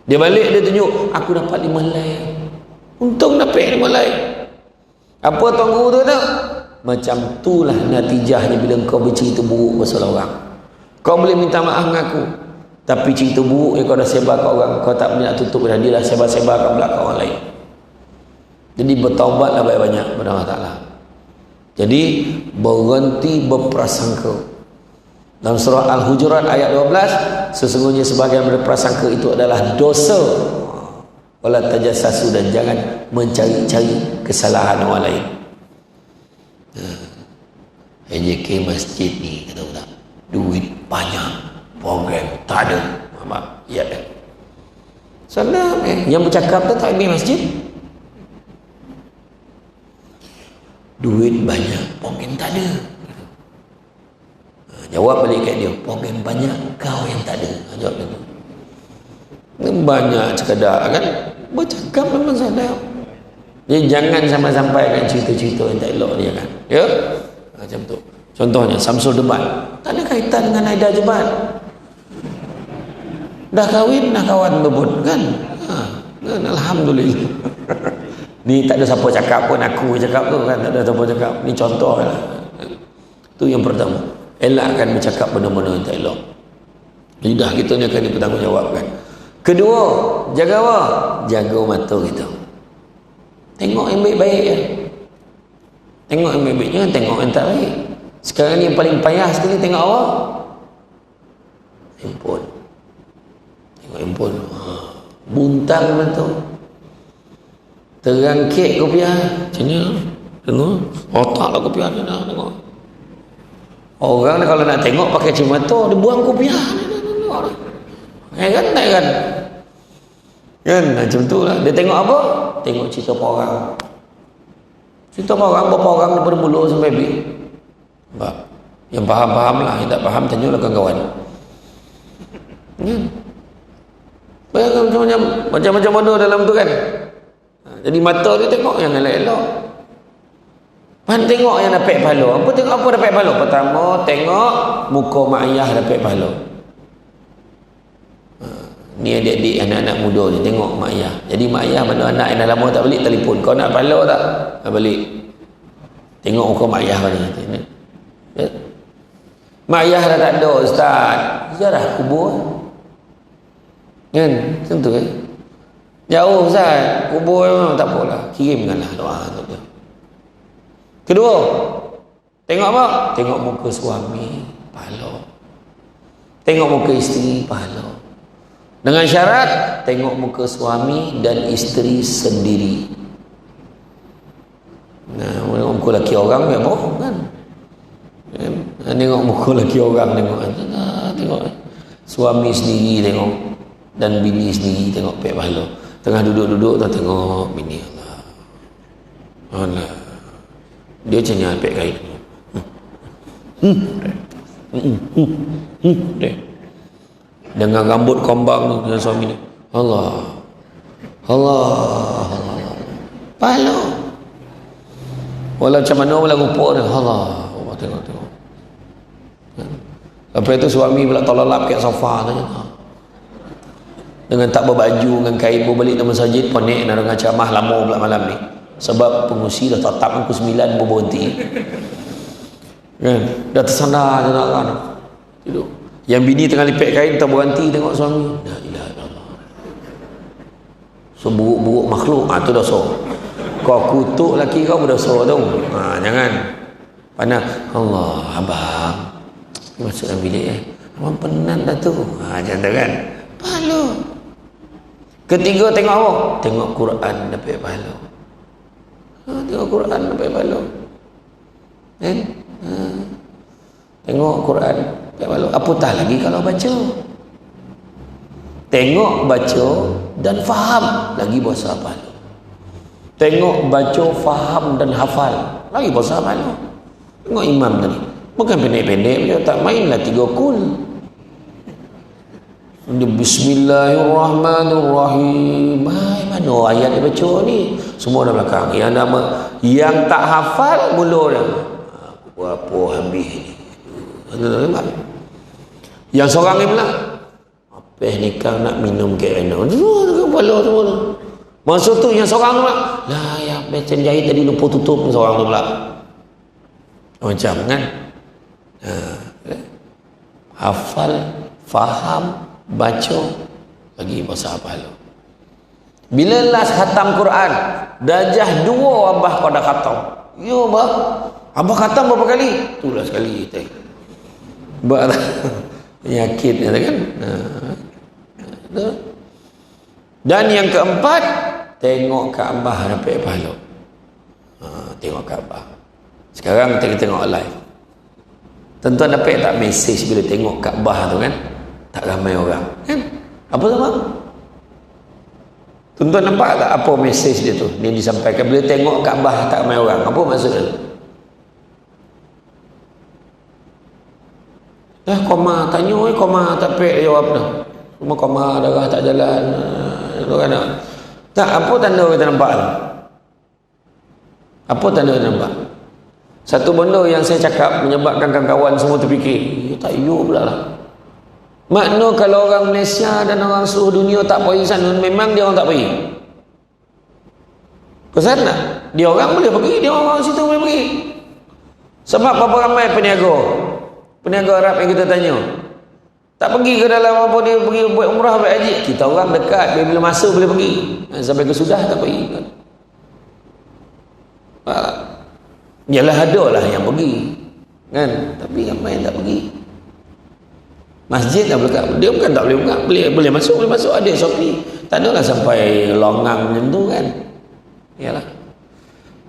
Dia balik, dia tunjuk, aku dapat 5 helai. Untung dapat 5 helai. Apa tuan guru tu kata? Macam itulah natijahnya bila kau bercerita buruk pasal orang. Kau boleh minta maaf dengan aku, tapi cerita buruk yang kau dah sebar kat orang, kau tak boleh nak tutup dah, dia dah sebar-sebar kat belakang orang lain. Jadi bertaubatlah banyak-banyak kepada Allah Ta'ala. Jadi berhenti berprasangka. Dalam surah Al-Hujurat ayat 12, sesungguhnya sebahagian dari prasangka itu adalah dosa. Wala tajassasu, dan jangan mencari-cari kesalahan orang lain. HJK masjid ni, kata tak, duit banyak, program tak ada. Ya kan? Salah yang bercakap tu tak ada masjid. Duit banyak, program tak ada. Jawab balik kat dia, program banyak, kau yang tak ada. Jawab dia tu. Banyak sekadar kan, bercakap memang sadar. Jadi jangan sampai-sampai kan cerita-cerita yang tak elok dia kan. Ya? Macam tu. Contohnya Samsul debat, tak ada kaitan dengan Aida Jebat. Dah kahwin, dah kawan berbun kan? Kan? Alhamdulillah. Ni tak ada siapa cakap pun, aku cakap tu kan, tak ada siapa cakap. Ni contoh lah. Itu yang pertama. Elakkan bercakap benda-benda yang tak elok. Lidah kita ni akan dipertanggungjawabkan. Kedua, jaga apa? Jaga mata kita. Tengok yang baik-baik je. Tengok yang baik-baik, jangan tengok yang tak baik. Sekarang ni yang paling payah sekali tengok apa? Handphone. Tengok handphone. Buntang mata. Terangkit kopiah. Macam ni. Tengok. Otak lah kopiah ni dah tengok. Orang ni kalau nak tengok pakai cermata, dia buang kopiah. Kan tak kan? Kan macam tu lah. Dia tengok apa? Tengok cerita orang. Cerita orang, berapa orang daripada mulut sampai habis. Yang faham-faham lah, yang tak faham tanyalah kawan-kawan. Kan? Bayangkan macam-macam benda dalam tu kan. Jadi mata dia tengok yang elok-elok. Pan tengok yang dapat pahala. Apa tengok apa dapat pahala? Pertama, tengok muka mak ayah dapat pahala. Ni adik-adik anak-anak muda ni tengok mak ayah. Jadi mak ayah mana anak yang dah lama tak balik telefon. Kau nak pahala tak? Balik. Tengok muka mak ayah ni. Ya. Mak ayah dah tak ada ustaz. Ziarah kubur. Kan? Macam tu kan? Jauh ustaz. Kubur memang tak apalah. Kirimkanlah doa untuk dia. Kedua, tengok apa? Tengok muka suami, pahala. Tengok muka isteri, pahala. Dengan syarat, tengok muka suami dan isteri sendiri. Nah, tengok muka lelaki orang, ya apa kan? Tengok muka lelaki orang, tengok suami sendiri tengok, dan bini sendiri tengok pek pahala. Tengah duduk-duduk, tak tengok bini Allah. Allah. Dia macam ni alpek kain. Dengan rambut kombang tu dengan suami ni. Allah. Walau macam mana walau rupa dia. Allah tengok. Lepas itu suami pula tolong lap kat sofa tu. Dengan tak berbaju, dengan kain pun balik dalam masjid, ponek nak dengar ceramah lama pula malam ni. Sebab pengusi dah tetap pukul 9 berhenti. Kan? Dah tersandar je nak kan. Tidur. Yang bini tengah lipet kain tak berhenti tengok suami. La ilaha illallah. So buruk-buruk makhluk, tu dosa. Kau kutuk laki kau berdosa tu. Jangan. Pandang Allah, abang. Masuk dalam bilik abang penat dah tu. Macam tu kan. Pahala. Ketiga tengok apa? Tengok Quran dapat pahala. Tengok Quran dapat pahala. Kan? Tengok Quran dapat pahala. Apatah lagi kalau baca. Tengok, baca dan faham, lagi besar pahala. Tengok, baca, faham dan hafal, lagi besar pahala. Tengok imam tadi. Bukan pendek-pendek, dia tak mainlah 3 kul. Bismillahirrahmanirrahim. Mana ayat dia baca ni? Semua dah belakang. Yang tak hafal mula dah. Apa habis ni? Yang seorang ni pula, apa ni kang nak minum ke enak? Dia kepala semua tu. Masa tu yang seorang tu pula, lah yang mesin jahit tadi lupa tutup seorang tu pula. Macam kan? Hafal, faham, baca, lagi besar pahala. Bila last khatam Quran, darjah 2 abah pada khatam. Yo abah, abah khatam berapa kali? Itulah sekali. Penyakit kan? Dan yang keempat, tengok Kaabah dapat pahala. Tengok Kaabah. Sekarang kita tengok live. Tuan-tuan dapat tak mesej bila tengok Kaabah tu kan? Tak ramai orang kan? Apa sama? Tuan-tuan nampak tak apa mesej dia tu? Dia disampaikan bila tengok Kaabah tak ramai orang. Apa maksudnya? Koma tanya, koma tak pek jawab dah. Cuma koma darah tak jalan. Tak, apa tanda kita nampak? Apa tanda kita nampak? Satu benda yang saya cakap menyebabkan kawan-kawan semua terfikir, tak you pula lah. Makna kalau orang Malaysia dan orang seluruh dunia tak pergi sana, memang dia orang tak pergi. Kesan tak? Dia orang boleh pergi, dia orang situ boleh pergi. Sebab berapa ramai peniaga Arab yang kita tanya, tak pergi ke dalam apa dia pergi buat umrah, buat haji. Kita orang dekat, bila masa boleh pergi. Sampai ke sudah tak pergi. Yalah ada lah yang pergi. Kan? Tapi ramai yang tak pergi. Masjid tak boleh, dia bukan tak boleh buka, boleh masuk, ada SOP. Tak adalah sampai longang macam tu kan. Yalah.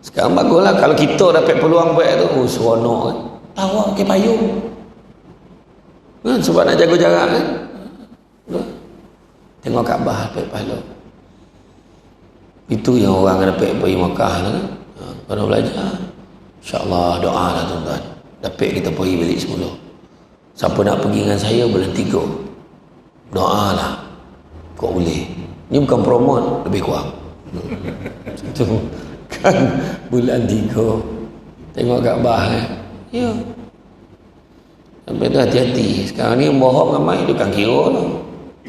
Sekarang baguslah kalau kita dapat peluang buat tu, seronok kan. Tahu pakai payung. Kan, sebab nak jaga jarak kan. Tengok Kaabah dapat pahala. Itu yang orang dapat pergi Makkah tu kan. Kalau belajar, insya-Allah doa lah tuan-tuan. Dapat kita pergi balik semula. Siapa nak pergi dengan saya bulan 3. Doa lah. Kau boleh. Ni bukan promote, lebih kurang. Itu kan bulan 3. Tengok Kaabah kan. Ya. Sampai tu hati-hati. Sekarang ni bohong ramai, dia kan kira lah.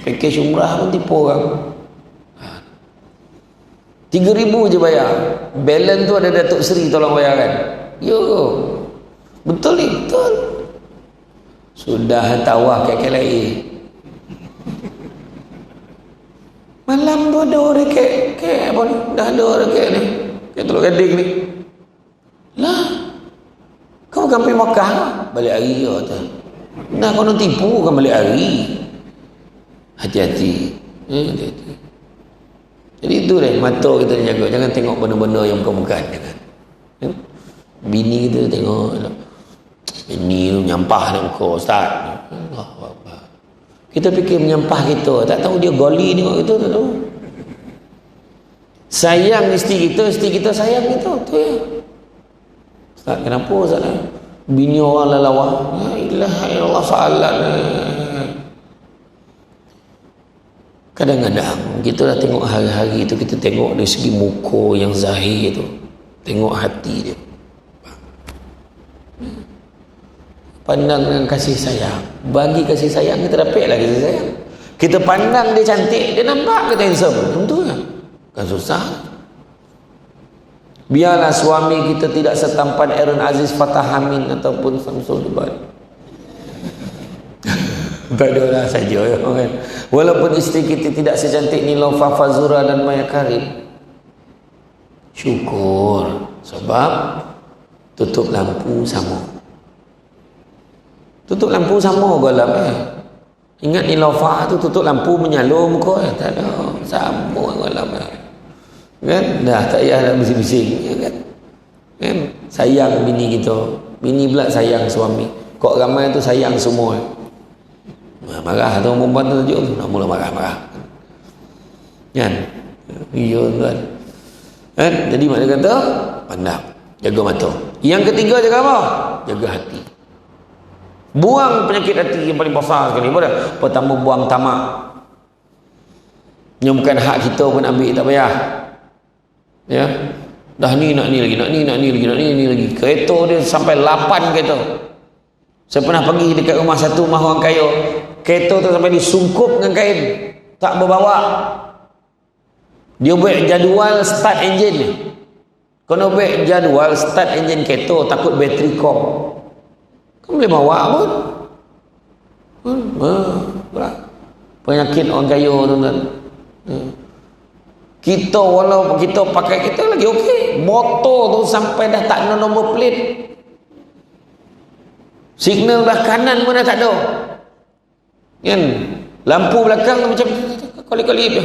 Package umrah pun tipu orang. 3,000 je bayar. Balance tu ada Datuk Seri tolong bayarkan. Ya ke? Betul ni? Betul. Sudah tawah ke KLIA. Malam tu ada orang apa ni? Dah ada orang ni. Kayak Teluk Gading ni. Lah. Kau bukan pergi Makkah lah. Balik hari je kata. Nah kau nak tipu kan balik hari. Hati-hati. Hati-hati. Jadi itu deh, mata kita jaga. Jangan tengok benda-benda yang bukan-bukan. Jangan. Bini kita tengok. Bini tu menyampah nak muka Ustaz. Kita fikir menyampah kita. Tak tahu dia goli tengok kita. Tak tahu. Sayang isteri kita sayang kita. Tu ya. Ustaz, kenapa Ustaz? Bini orang lalawah. La ilaha illallah salat. Kadang-kadang kita dah tengok hari-hari itu, kita tengok dari segi muka yang zahir tu, tengok hati dia. Pandang dengan kasih sayang. Bagi kasih sayang, kita dapat lah kasih sayang. Kita pandang dia cantik, dia nampak kita handsome, tentu kan? Kan susah. Biarlah suami kita tidak setampan Aaron Aziz Fatah Amin ataupun Samsul Dubai. Tak ada lah saja kan. Walaupun isteri kita tidak secantik Niloufar Fazura dan Maya Karim, syukur. Sebab tutup lampu sama. Tutup lampu sama gelap Ingat Niloufar tu tutup lampu menyalur muka tak ada. Sama gelap kan. Dah tak payah nak bising-bising kan. Sayang bini kita. Bini pula sayang suami. Kok ramai tu sayang semua. Marah tu perempuan tu tunjuk nak mula marah-marah kan. Ya kan. Jadi makna kata pandang, jaga mata. Yang ketiga jaga apa? Jaga hati. Buang penyakit hati yang paling besar sekali. Pertama buang tamak. Yang bukan hak kita pun ambil, tak payah. Ya. Dah ni nak ni lagi, nak ni lagi. Kereta dia sampai 8 kereta. Saya pernah pergi dekat rumah satu rumah orang kaya. Kereta tu sampai disungkup dengan kain, tak berbawa. Dia buat jadual start enjin ni. Kena buat jadual start enjin kereta, takut bateri kong. Kau boleh bawa pun. Penyakit orang kaya tu kan. Kita walaupun kita pakai kita lagi okey. Motor tu sampai dah tak ada nombor plate. Signal dah kanan pun dah tak ada. Kan? Lampu belakang macam kali-kali dia.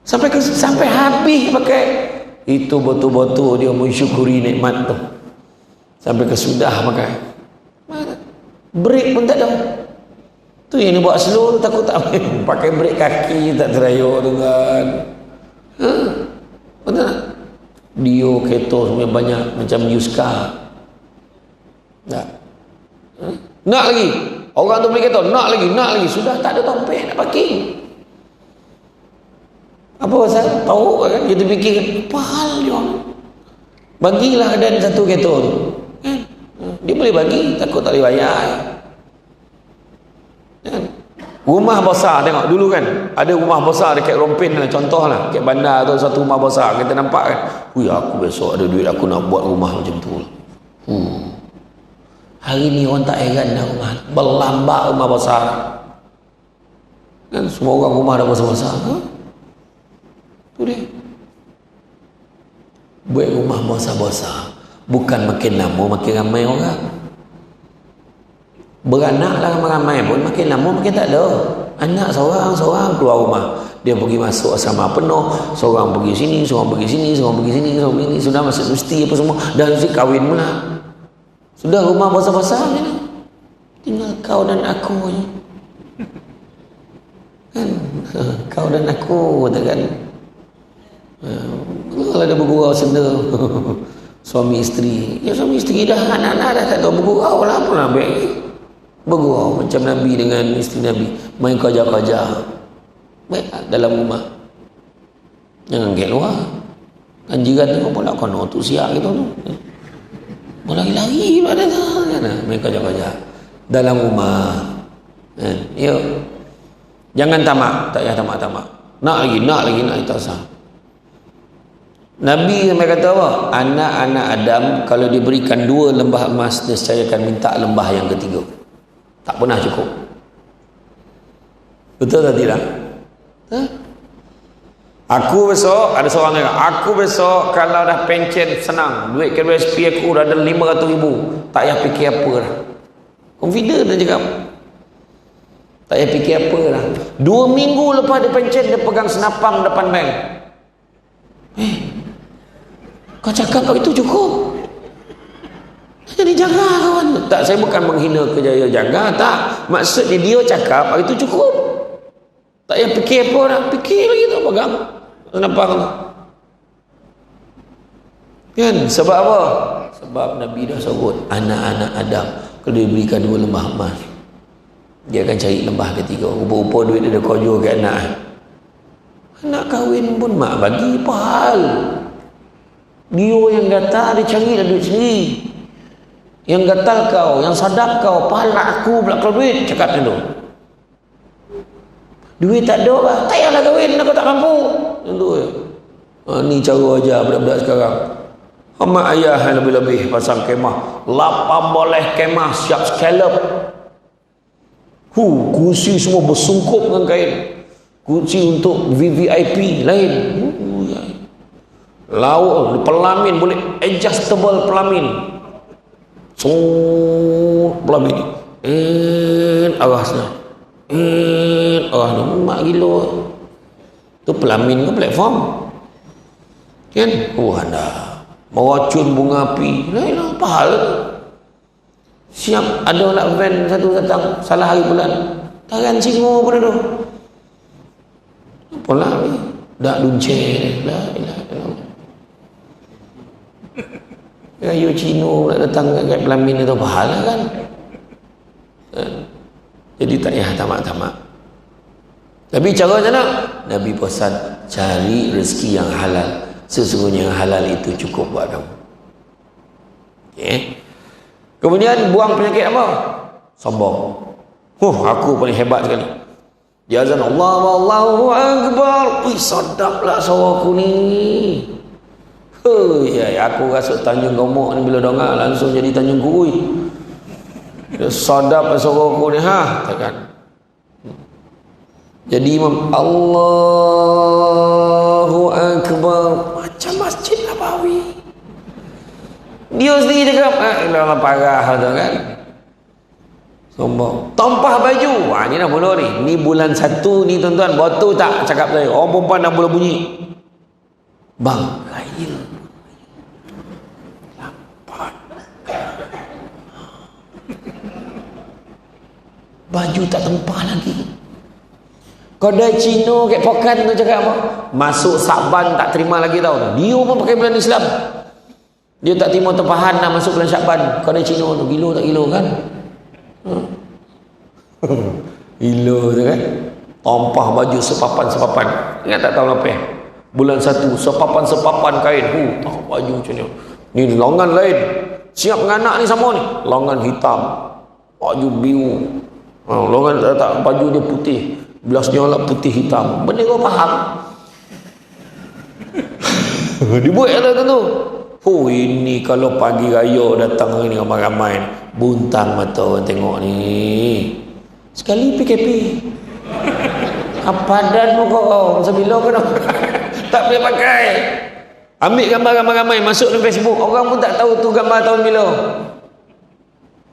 Sampai habis pakai. Itu betul-betul dia mensyukuri nikmat tu. Sampai kesudah pakai. Brake pun tak ada. Tu yang dia buat slow tu takut tak pakai brake kaki tak terayuk tu kan. Betul tak? Dia kereta semua banyak macam Yuska. Tak. Nak lagi. Orang tu beli kereta, nak lagi. Sudah tak ada dompet nak parking. Apa pasal? Tahu kan? Kita fikir apa hal dia? Bagilah dan satu kereta tu. Dia boleh bagi, takut tak boleh bayar. Rumah besar tengok dulu kan. Ada rumah besar dekat Rompin lah, contohlah dekat bandar tu satu rumah besar kita nampak kan. Aku besok ada duit aku nak buat rumah macam tu. Hari ni orang tak heran dah rumah. Berlambak rumah besar. Kan semua orang rumah dah besar-besar. Tu dia. Buat rumah besar-besar. Bukan makin lama makin ramai orang. Beranaklah ramai-ramai pun makin lama makin tak ada. Anak seorang keluar rumah. Dia pergi masuk asrama penuh. Seorang pergi sini, seorang pergi sini, seorang pergi sini, seorang pergi sini. Sudah masuk mesti apa semua. Dah mesti kahwin pula. Sudah rumah besar-besar ni. Tinggal kau dan aku je. Kan? Kau dan aku kan. Kalau ada bergurau senda. Suami isteri. Ya suami isteri dah anak-anak dah tak tahu bergurau lah. Apa nak ambil? Bergurau macam Nabi dengan isteri Nabi. Main kerja-kerja. Baik dalam rumah. Jangan get luar. Kan jiran tengok pula kono tu siap gitu tu. Berlari-lari pada kan. Main kerja-kerja dalam rumah. Yuk. Jangan tamak. Tak payah tamak-tamak. Nak lagi tak usah. Nabi sampai kata apa? Anak-anak Adam kalau diberikan 2 lembah emas, dia saya akan minta lembah yang ketiga. Tak pernah cukup. Betul tak tidak? Aku besok ada seorang yang aku besok kalau dah pencen senang, duit KSP aku dah ada 500,000, tak payah fikir apa dah. Confident dia cakap. Tak payah fikir apa dah. 2 minggu lepas dia pencen, dia pegang senapang depan bank. Kau cakap itu cukup. Jadi jaga kawan. Tak, saya bukan menghina kerjaya jaga, tak. Maksudnya dia cakap itu cukup. Tak payah fikir apa dah. Fikir lagi tu pegang senapang tu. Kan? Sebab apa? Sebab Nabi dah sebut anak-anak Adam kalau diberikan 2 lembah emas, dia akan cari lembah ketiga. Rupa-rupa duit dia kojo ke anak. Anak kahwin pun mak bagi apa hal? Dia yang datang dia cari dah duit sendiri. Yang gatal kau, yang sadap kau, pahala aku pula kalau duit, cakap macam tu. Duit tak ada lah, tak payahlah kahwin, aku tak mampu. Itu je. Ni cara ajar budak-budak sekarang. Mak ayah yang lebih-lebih pasang kemah, 18 kemah siap scallop. Kursi semua bersungkup dengan kain. Kursi untuk VVIP lain. Lauk pelamin boleh adjustable pelamin. Pelamin arah sana. Arah sana. Mak gila. Tu pelamin ke platform. Kan? Anda meracun bunga api. Lain apa hal? Siap ada nak van satu datang salah hari bulan. Taran singo pun ada. Apalah ni? Dak lunceng. La ilaha illallah. Kayu Cino nak datang kat pelamin itu pahala kan. Jadi tak payah tamak-tamak. Tapi cara macam mana? Nabi pesan cari rezeki yang halal. Sesungguhnya yang halal itu cukup buat kamu. Okay. Kemudian buang penyakit apa? Sombong. Aku paling hebat sekali. Dia azan Allahu Akbar. Wih, sedaplah suara aku ni. Aku rasa Tanjung Gomok ni bila dengar langsung jadi Tanjung Kurui. Sadap suara aku ni, takkan. Jadi Imam Allahu Akbar macam Masjid Nabawi. Dia sendiri cakap, ilah parah tu kan. Sombong. Tumpah baju. Ni dah mula ni. Ni bulan 1 ni tuan-tuan. Betul tak cakap saya? Orang perempuan dah mula bunyi. Bang, lain. Baju tak tempah lagi. Kedai Cina kat Pokan tu cakap apa? Masuk Syakban tak terima lagi tau. Dia pun pakai bulan Islam. Dia tak terima tempahan nak masuk bulan Syakban. Kedai Cina tu gila tak gila kan? Gila tu kan? Tampah baju sepapan-sepapan. Ingat tak tahu apa? Bulan 1 sepapan-sepapan kain. Baju macam ni. Ni longan lain. Siap dengan anak ni sama ni. Longan hitam. Baju biru. Longan tak baju dia putih. Belasnya lah putih hitam. Benda kau faham? Dibuat lah tu. Ini kalau pagi raya datang ni ramai-ramai. Buntang mata orang tengok ni. Sekali PKP. Padan muka kau. Sebila kau nak tak boleh pakai. Ambil gambar ramai-ramai masuk dalam Facebook. Orang pun tak tahu tu gambar tahun bila.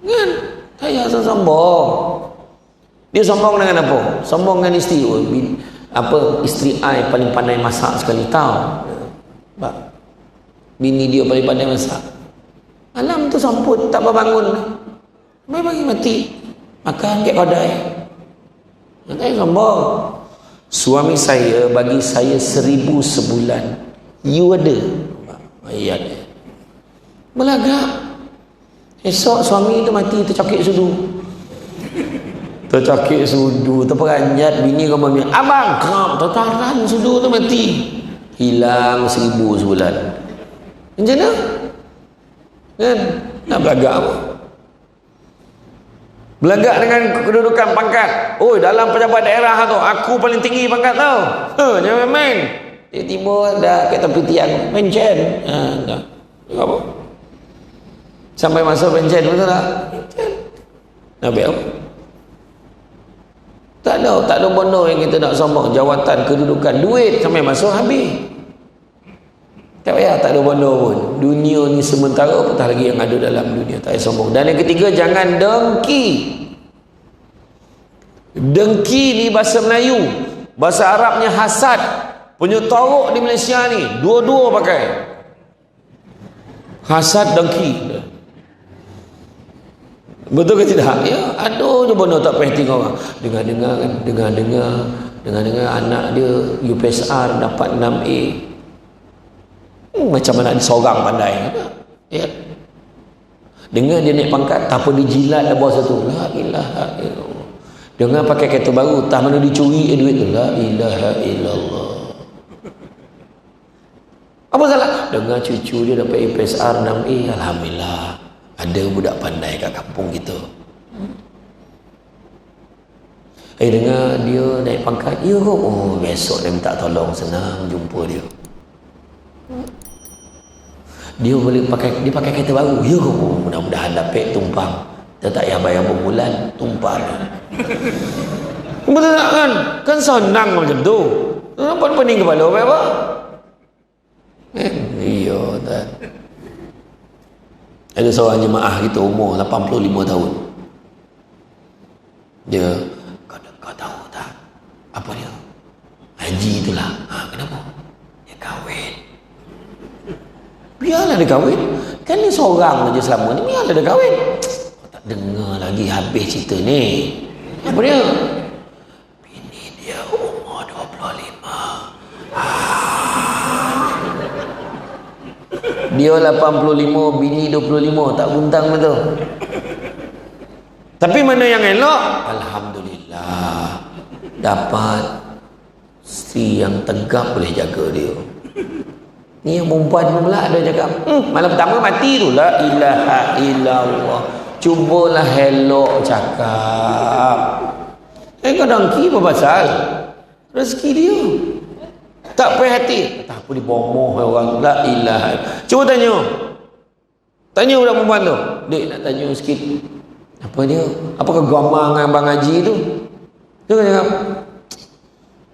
Kan? Saya sombong. Dia sombong dengan apa? Sombong dengan isteri. Isteri I paling pandai masak sekali. Tahu? Bini dia paling pandai masak. Malam tu samput, tak bangun. Bagi mati. Makan kat kedai. Saya sombong. Suami saya bagi saya 1,000 sebulan. You ada? Ayat. Belagak. Esok suami tu mati tercakik sudu. Tercakik sudu, terperanjat bini kau mami. Abang, kram, tertaran sudu tu mati. Hilang 1,000 sebulan. Macam mana? Kan? Nak belagak apa? Belagak dengan kedudukan pangkat. Dalam pejabat daerah tu, aku paling tinggi pangkat tau. Jangan main. Tiba-tiba dah kat tepi tiang. Pencen. Dah. Apa? Sampai masuk pencen, betul tak? Pencen. Nak ambil apa? Tak ada benda yang kita nak sombong. Jawatan, kedudukan, duit sampai masuk habis. Tak payah, tak ada benda pun. Dunia ni sementara, apatah lagi yang ada dalam dunia. Tak payah sombong. Dan yang ketiga, jangan dengki. Dengki ni bahasa Melayu. Bahasa Arabnya hasad. Penyetorok di Malaysia ni dua-dua pakai. Hasad, dengki. Betul ke tidak? Ya, aduh je benda tak payah tengok orang. Dengar anak dia UPSR dapat 6A. Macam mana seorang pandai. Ya. Dengar dia naik pangkat, tak apa dijilat dah bawah satu. La ilaha illallah. Dengar pakai kereta baru, tak mana dicuri duit tu. La ilaha illallah. Apa salah? Dengar cucu dia dapat UPSR 6A. Alhamdulillah. Ada budak pandai kat kampung kita. Dengar dia naik pangkat. Ya kok. Oh, besok dia minta tolong, senang jumpa dia. Dia boleh pakai, dia pakai kereta baru. Ya kok. Oh, mudah-mudahan dapat tumpang. Dia tak payah bayar berbulan, tumpang. Betul tak kan? Kan senang macam tu. Nampak pening kepala apa? Iya tak. Ada seorang jemaah kita umur 85 tahun. Dia, kau tahu tak apa dia? Haji itulah. Kenapa? Dia kahwin. Biarlah dia kahwin. Kan dia seorang aja selama ni. Biarlah dia kahwin. Kau tak dengar lagi habis cerita ni. Apa dia? Bini dia umur 25. Dia 85, bini 25. Tak buntang betul. Tapi mana yang elok? Alhamdulillah. Dapat isteri yang tegap boleh jaga dia. Ni yang perempuan pula ada cakap, malam pertama mati tu. La ilaha illallah. Cubalah elok cakap. Kau dengki apa pasal? Rezeki dia. Tak payah hati. Tak apa dibomoh orang. La ilaha. Cuba tanya. Tanya budak perempuan tu. Dek nak tanya sikit. Apa dia? Apakah gambar dengan Abang Haji tu? Dia cakap,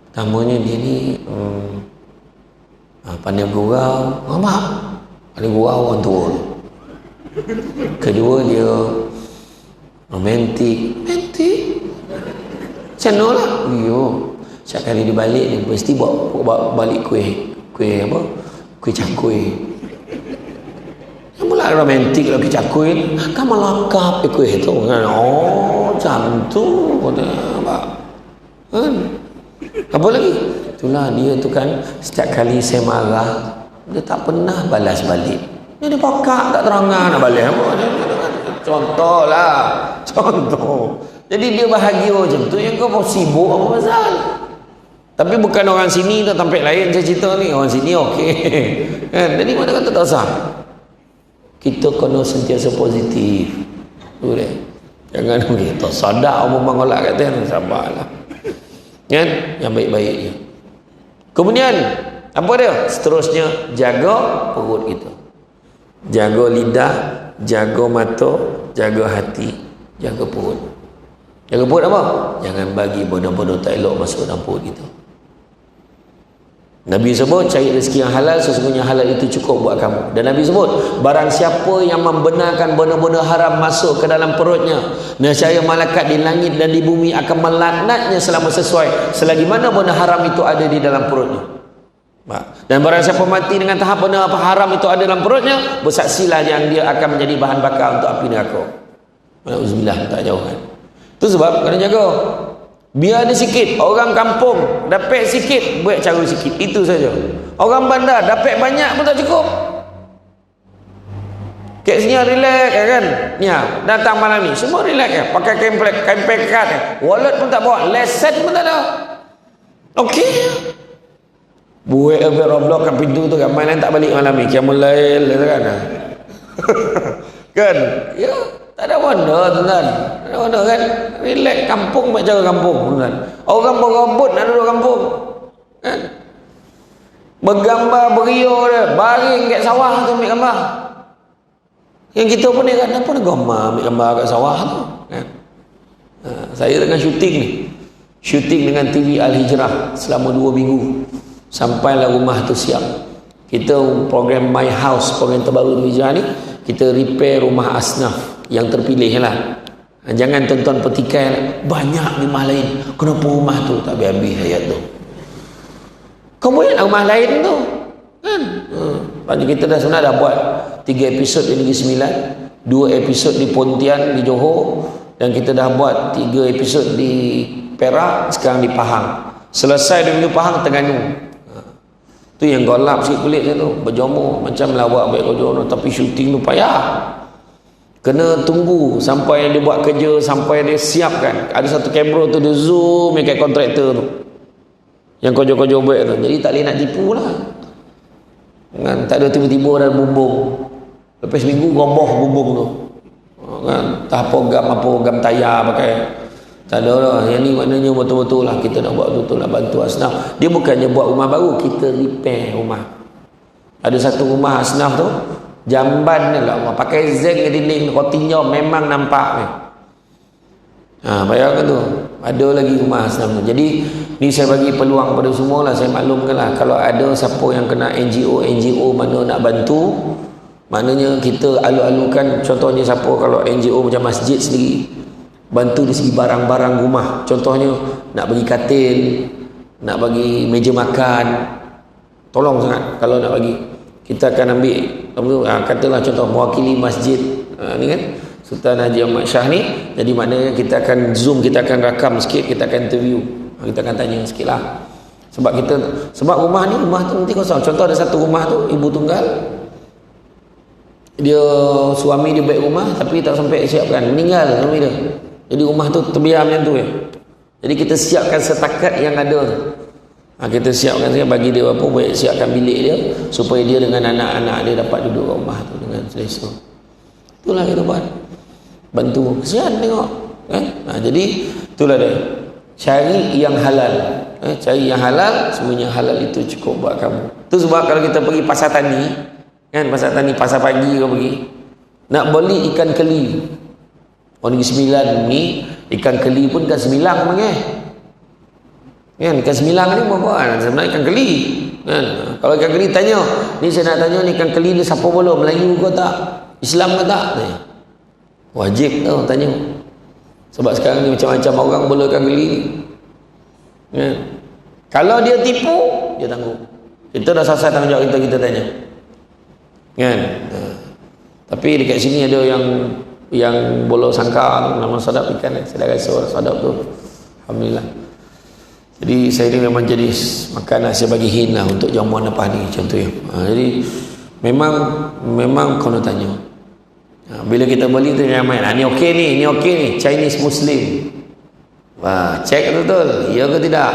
pertamanya dia ni pandai bergurau. Mak pandai bergurau orang tua. Kedua dia romantik. Macam mana lah? Setiap kali dia balik, dia mesti bawa balik kuih apa? Kuih cakui. Yang pula romantik lah kuih cakui. Kan melangkap kuih tu kan. Oh, macam tu. Kan? Apa lagi? Itulah dia tu kan, setiap kali saya marah, dia tak pernah balas balik. Dia pakak tak terangan nak balas apa. Contoh lah. Contoh. Jadi dia bahagia macam tu. Yang kau sibuk apa pasal? Tapi bukan orang sini tu, tempat lain saya cerita ni. Orang sini okey. Kan? Jadi mana kata tak sah? Kita kena sentiasa positif. Tu dia. Jangan kita sadar orang mengolak kata, sabarlah. Kan? Yang baik-baik je. Kemudian apa dia? Seterusnya jaga perut kita. Jaga lidah, jaga mata, jaga hati, jaga perut. Jaga perut apa? Jangan bagi benda-benda tak elok masuk dalam perut kita. Nabi sebut cari rezeki yang halal, sesungguhnya halal itu cukup buat kamu. Dan Nabi sebut barang siapa yang membenarkan benda-benda haram masuk ke dalam perutnya, nescaya malaikat di langit dan di bumi akan melaknatnya selama sesuai selagi mana benda haram itu ada di dalam perutnya. Dan barang siapa mati dengan tahap benda apa haram itu ada dalam perutnya, bersaksilah yang dia akan menjadi bahan bakar untuk api neraka. Alhamdulillah, tak jauh kan. Itu sebab kena jaga. Biar ada sikit. Orang kampung dapat sikit, buat cara sikit. Itu saja. Orang bandar dapat banyak pun tak cukup. Kat sini relax kan. Ni datang malam ni semua relax kan. Pakai kain pekat kan. Wallet pun tak bawa, lesen pun tak ada. Okey. Buat Roblox kat pintu tu kan, main tak balik malam ni. Qiyamul Lail kan. Kan? Ya, tak ada benda tuan. Tak ada benda kan. Relax kampung macam cara kampung tuan. Orang berobot nak duduk kampung. Kan? Bergambar berio dia, baring kat sawah tu ambil gambar. Yang kita pun ni kan, apa nak gambar ambil gambar kat sawah tu kan? Saya tengah syuting ni. Syuting dengan TV Al-Hijrah selama 2 minggu. Sampailah rumah tu siap. Kita program My House, program terbaru di Hijrah ni, kita repair rumah asnaf yang terpilih lah. Jangan tonton petikai banyak rumah lain. Kenapa rumah tu tak habis-habis ayat tu? Kau boleh rumah lain tu kan? Kita dah sebenarnya dah buat 3 episod di Negeri Sembilan, 2 episod di Pontian di Johor, dan kita dah buat 3 episod di Perak, sekarang di Pahang. Selesai di Pahang, Terengganu. Tu yang golap sikit kulitnya tu, berjemur macam lawak baik kau, tapi syuting tu payah. Kena tunggu sampai dia buat kerja, sampai dia siapkan. Ada satu kamera tu dia zoom dekat kontraktor tu, yang kojo-kojo buat tu. Jadi tak boleh nak tipu lah kan, tak ada tiba-tiba dah bumbung. Lepas seminggu roboh bumbung tu kan, tak program tayar pakai. Tak ada lah. Yang ni maknanya betul-betul lah kita nak buat betul-betul, nak bantu asnaf. Dia bukannya buat rumah baru, kita repair rumah. Ada satu rumah asnaf tu, jamban ni lah, pakai zinc ke dinding rotinya memang nampak ni. Bayangkan tu, ada lagi rumah asnaf tu. Jadi ni saya bagi peluang pada semua lah, saya maklumkan lah, kalau ada siapa yang kena NGO mana nak bantu, maknanya kita alu-alukan. Contohnya siapa kalau NGO macam masjid sendiri, bantu dari segi barang-barang rumah, contohnya nak bagi katil, nak bagi meja makan, tolong sangat kalau nak bagi. Kita akan ambil katalah contoh mewakili masjid ni kan, Sultan Haji Ahmad Shah ni. Jadi maknanya kita akan zoom, kita akan rakam sikit, kita akan interview, kita akan tanya sikit lah. Sebab rumah tu nanti kosong. Contoh ada satu rumah tu, ibu tunggal, dia suami dia baik rumah tapi tak sampai siapkan, meninggal suami dia. Jadi rumah tu terbiar macam tu ya. Jadi kita siapkan setakat yang ada tu. Kita siapkan saja, bagi dia apa, boleh siapkan bilik dia supaya dia dengan anak-anak dia dapat duduk rumah tu dengan selesa. Itulah kita buat, bantu. Kesian tengok kan. Jadi itulah dia, cari yang halal. Cari yang halal, semuanya halal itu cukup buat kamu. Itu sebab kalau kita pergi pasar tani kan, pasar tani, pasar pagi kau pergi nak beli ikan keli, orang Negeri Sembilan ni ikan keli pun ikan semilang panggil kan. Ikan semilang ni apa? Sebenarnya ikan keli kan. Kalau ikan keli tanya, ni saya nak tanya ni ikan keli ni siapa belum, Melayu ke tak, Islam ke tak? Wajib tau tanya. Sebab sekarang ni macam-macam orang bela ikan keli ni kan. Kalau dia tipu, dia tanggung. Kita dah selesai tanggungjawab kita tanya kan. Tapi dekat sini ada yang bolo sangka nama sadap ikan, saya dah rasa sadap tu, alhamdulillah. Jadi saya ni memang jadi makanan saya bagi hin lah untuk jamuan lepas ni contohnya. Jadi memang kau nak tanya, bila kita beli tu jangan main, ni okey ni Chinese Muslim, cek betul ya ke tidak,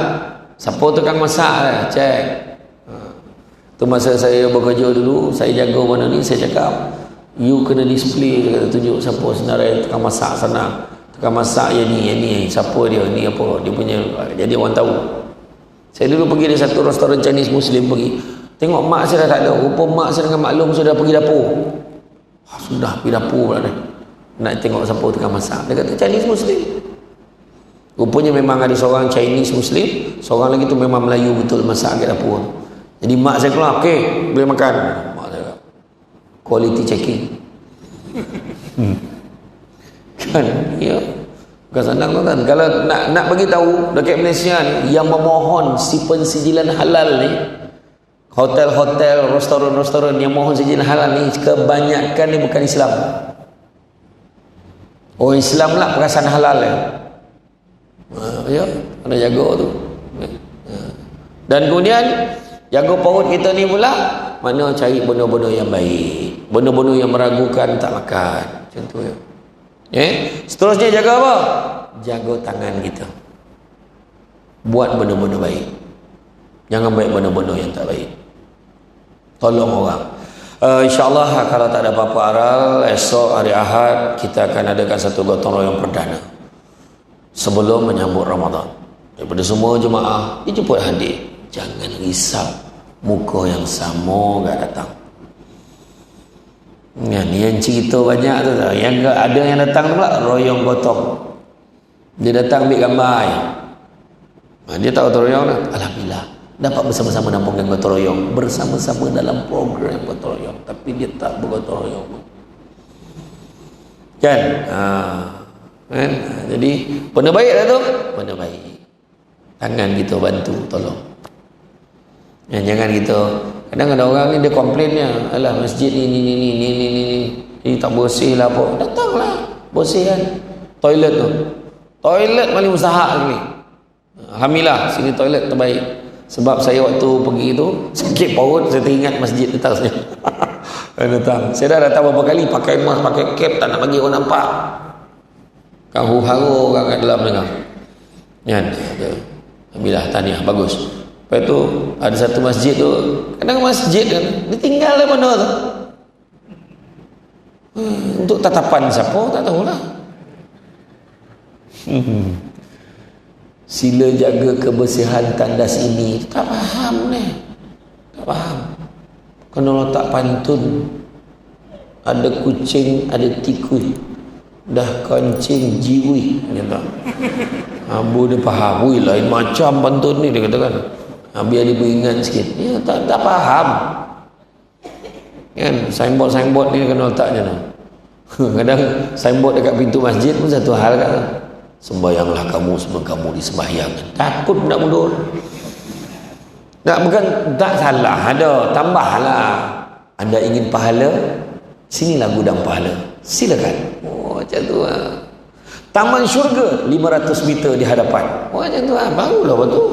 siapa tukang masak lah, cek. Tu masa saya bekerja dulu, saya jaga mana ni, saya cakap you kena display, kata tunjuk siapa sebenarnya tukang masak sana, tukang masak yang ni siapa dia, ni apa dia punya, jadi orang tahu. Saya dulu pergi di satu restoran Chinese Muslim, pergi tengok mak saya dah tak ada, rupa mak saya dengan maklum sudah pergi dapur. Sudah pergi dapur pula ni, nak tengok siapa tukang masak. Dia kata Chinese Muslim. Rupanya memang ada seorang Chinese Muslim, seorang lagi tu memang Melayu betul masak kat dapur. Jadi mak saya keluar, okey boleh makan. Mak saya quality checking kan, ya bukan senang tuan-tuan. Kalau nak bagi tahu dekat Malaysia ni, yang memohon pensijilan halal ni, hotel-hotel, restoran-restoran yang mohon pensijilan halal ni, kebanyakan ni bukan Islam. Orang Islam lah perasaan halal ya, kena jaga tu. Dan kemudian jaga perut kita ni pula, mana cari benda-benda yang baik, benda-benda yang meragukan tak makan, macam tu ya. Seterusnya jaga apa? Jaga tangan kita, buat benda-benda baik, jangan buat benda-benda yang tak baik, tolong orang. InsyaAllah kalau tak ada apa-apa aral, esok hari Ahad kita akan adakan satu gotong royong perdana sebelum menyambut Ramadan. Daripada semua jemaah dijemput hadir, jangan risau muka yang sama gak datang. Yang cerita banyak tu, yang ada yang datang pula royong gotong, dia datang ambil gambar dia tahu gotong royong dah, alhamdulillah dapat bersama-sama nampungkan gotong royong, bersama-sama dalam program gotong royong, tapi dia tak bergotong royong kan. Jadi benda baik lah tu, benda baik, tangan kita bantu tolong. Jangan kita, kadang ada orang ni dia komplainnya, alah masjid ni tak bersih lah apa. Datanglah bersih kan toilet tu, toilet paling mustahak ni. Alhamdulillah sini toilet terbaik. Sebab saya waktu pergi tu sakit perut, saya teringat masjid datang saya. Datang saya dah datang beberapa kali pakai mask, pakai cap, tak nak bagi orang nampak kan, haru orang kat dalam dengar kan. Alhamdulillah, tahniah, bagus. Lepas tu ada satu masjid tu, kadang masjid kan ditinggal dari mana tu, Untuk tatapan siapa tak tahulah. Sila jaga kebersihan tandas ini, tak faham ni. Tak faham. Kena letak pantun. Ada kucing, ada tikus, dah kencing jiwi, kata. Abu dia faham, wih lain macam pantun ni, dia katakan. Biar dia beringat sikit. Ya, tak faham. Kan, signboard ni kena letak je. Kadang signboard dekat pintu masjid pun satu hal kan. Sembahyanglah kamu sebelum kamu disembahyang. Takut nak mundur. Tak, bukan tak salah, ada tambahlah. Anda ingin pahala, sinilah gudang pahala, silakan. Oh, macam tu lah. Taman syurga 500 meter di hadapan. Oh, macam tu lah. Barulah betul.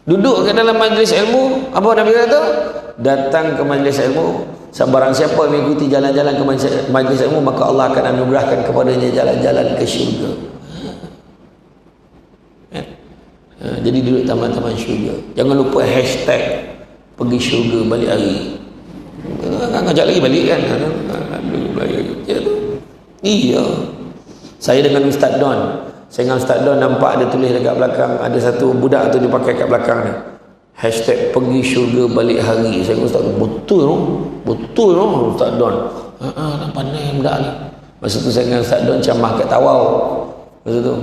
Duduk ke dalam majlis ilmu, apa Nabi kata? Datang ke majlis ilmu, barang siapa mengikuti jalan-jalan ke majlis ilmu, maka Allah akan anugerahkan kepadanya jalan-jalan ke syurga. Jadi duduk taman-taman syurga. Jangan lupa hashtag pergi syurga balik hari. Ngajak lagi balik kan. Iya. Saya dengan Ustaz Don. Saya dengan Ustaz Don nampak ada tulis dekat belakang. Ada satu budak tu dia pakai kat belakang ni. Hashtag pergi syurga balik hari. Saya kata Ustaz Don, betul Ustaz Don. Nak pandai budak ni. Masa tu saya dengan Ustaz Don camah kat Tawau. Masa tu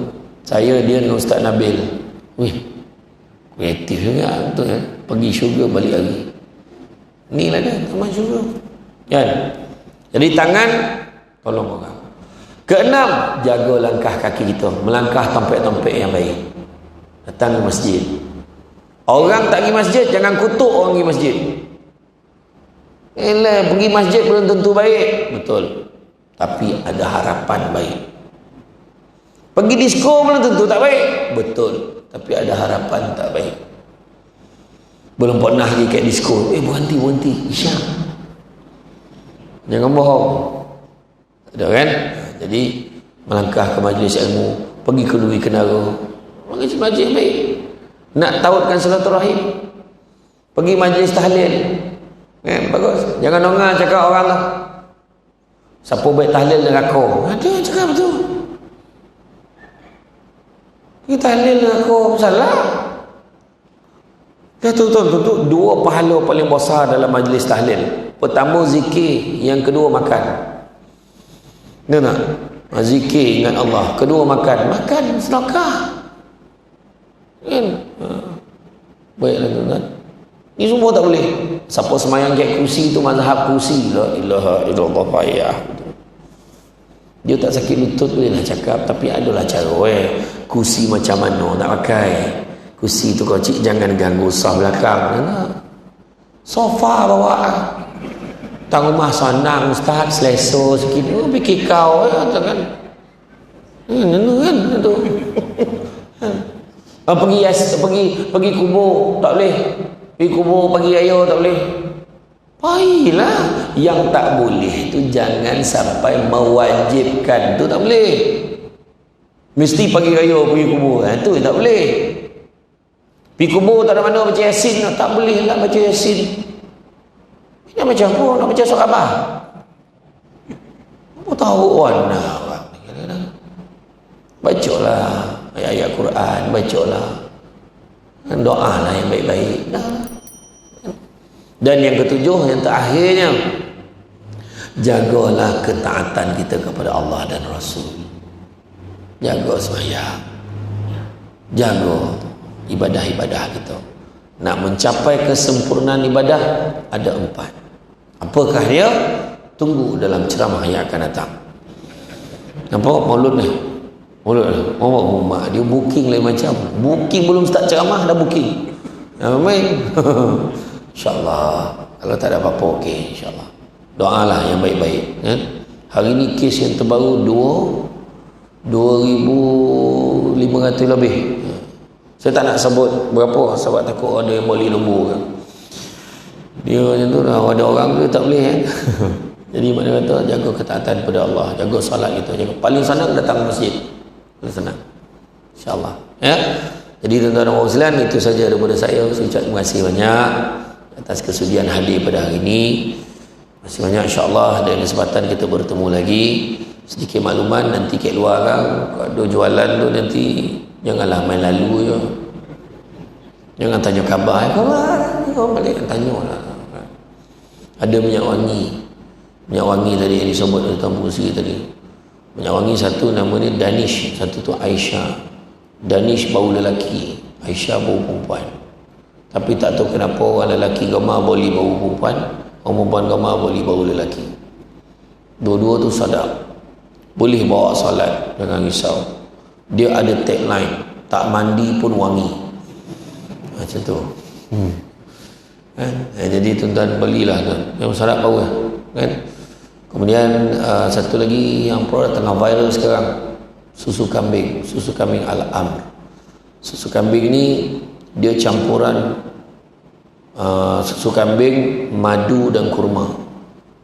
saya, dia dengan Ustaz Nabil. Wih, kreatif juga betul kan? Pergi syurga balik hari. Ni lah dia, taman syurga kan? Jadi tangan tolong orang. Keenam, jaga langkah kaki kita, melangkah tampek-tampek yang baik. Datang ke masjid. Orang tak pergi masjid, jangan kutuk orang pergi masjid. Pergi masjid belum tentu baik. Betul. Tapi ada harapan baik. Pergi disko belum tentu tak baik. Betul. Tapi ada harapan tak baik. Belum pernah pergi kat disko. Berhenti. Isyak. Jangan bohong. Ada kan? Jadi, melangkah ke majlis ilmu. Pergi ke Lui Kenara. Majlis baik. Nak tautkan silaturahim. Pergi majlis tahlil. Kan? Bagus. Jangan dengar cakap orang lah. Siapa baik tahlil neraka. Ada yang cakap betul. Kita tahlil aku salah. Tentu dua pahala paling besar dalam majlis tahlil. Pertama zikir, yang kedua makan. Betul tak? Zikir ingat Allah, kedua makan sedekah. Kan? Baiklah tuan-tuan. Ini semua tak boleh. Siapa semayang kat kursi tu mazhab kursi. La ilaha illallah payah. Dia tak sakit lutut bolehlah cakap, tapi adalah cara kursi macam mana nak pakai. Kursi tu kau cik jangan ganggu sah belakang. Sofa bawa. Tang rumah senang ustaz, selesa sikit. Fikir kau kan. Kan tu. Pergi kubur tak boleh. Pergi kubur pagi raya tak boleh. Baiklah. Yang tak boleh tu jangan sampai mewajibkan. Tu tak boleh. Mesti pagi raya pergi kubur. Tu tak boleh. Pergi kubur tak ada mana baca Yasin. Tak boleh lah baca Yasin. Nak baca apa? Nak baca surah apa? Apa tahu warna orang. Bacalah ayat-ayat Quran. Bacalah. Doa lah yang baik-baik. Dan yang ketujuh, yang terakhirnya, jagalah ketaatan kita kepada Allah dan Rasul. Jaga sembahyang, jaga ibadah-ibadah kita. Nak mencapai kesempurnaan ibadah ada 4. Apakah dia? Tunggu dalam ceramah yang akan datang. Nampak maulud ni? Maulud ni. Oh, mak dia booking lain macam. Booking belum start ceramah dah booking. Main. InsyaAllah. Kalau tak ada apa-apa, okey, insyaAllah. Doalah yang baik-baik. Hari ni kes yang terbaru 2,500 lebih. Saya tak nak sebut berapa sebab takut ada yang boleh nombor kan. Dia macam tu lah. Ada orang tu tak boleh kan. Jadi mana kata jaga ketaatan pada Allah, jaga solat kita, jaga. Paling senang datang masjid. Paling senang. InsyaAllah. Ya. Jadi tuan-tuan dan puan itu saja daripada saya. Saya ucap terima kasih banyak atas kesudian hadir pada hari ini. Masih banyak, insyaAllah ada kesempatan kita bertemu lagi. Sedikit makluman, nanti kat luar kan, kalau ada jualan tu nanti janganlah main lalu je. Jangan tanya khabar, kau balik tanya lah. Ada minyak wangi tadi yang disebut oleh Tuan Pengerusi tadi. Minyak wangi satu nama ni Danish, satu tu Aisyah. Danish bau lelaki, Aisyah bau perempuan. Tapi tak tahu kenapa orang lelaki gemar boleh bau perempuan, orang perempuan gemar boleh bau lelaki. Dua-dua tu sadap. Boleh bawa solat, jangan risau. Dia ada tagline, tak mandi pun wangi. Macam tu. Kan? Jadi tuan-tuan belilah tuan. Yang sadap bau kan. Kemudian satu lagi yang produk tengah viral sekarang, susu kambing Al-Amr. Susu kambing ni dia campuran susu kambing, madu dan kurma.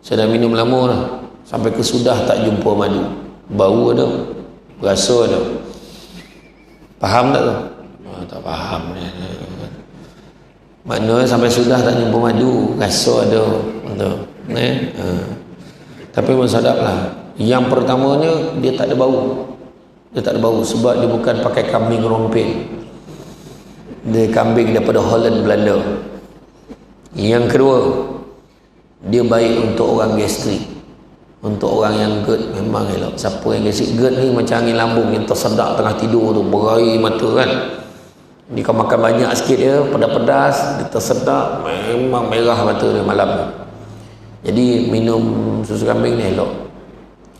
Saya dah minum lama lah, sampai kesudah tak jumpa madu. Bau ada, rasa ada. Faham tak tu? Tak faham. Maknanya sampai sudah tak jumpa madu, rasa ada. Tapi pun sadap lah. Yang pertamanya dia tak ada bau. Dia tak ada bau sebab dia bukan pakai kambing rompil. Dia kambing daripada Holland, Belanda. Yang kedua, dia baik untuk orang gastrik. Untuk orang yang GERD memang elok. Siapa yang gastrik, GERD ni macam angin lambung yang tersedak tengah tidur tu, berair mata kan. Ni kau makan banyak sikit dia, pedas-pedas, dia tersedak, memang merah mata dia malam. Jadi minum susu kambing ni elok.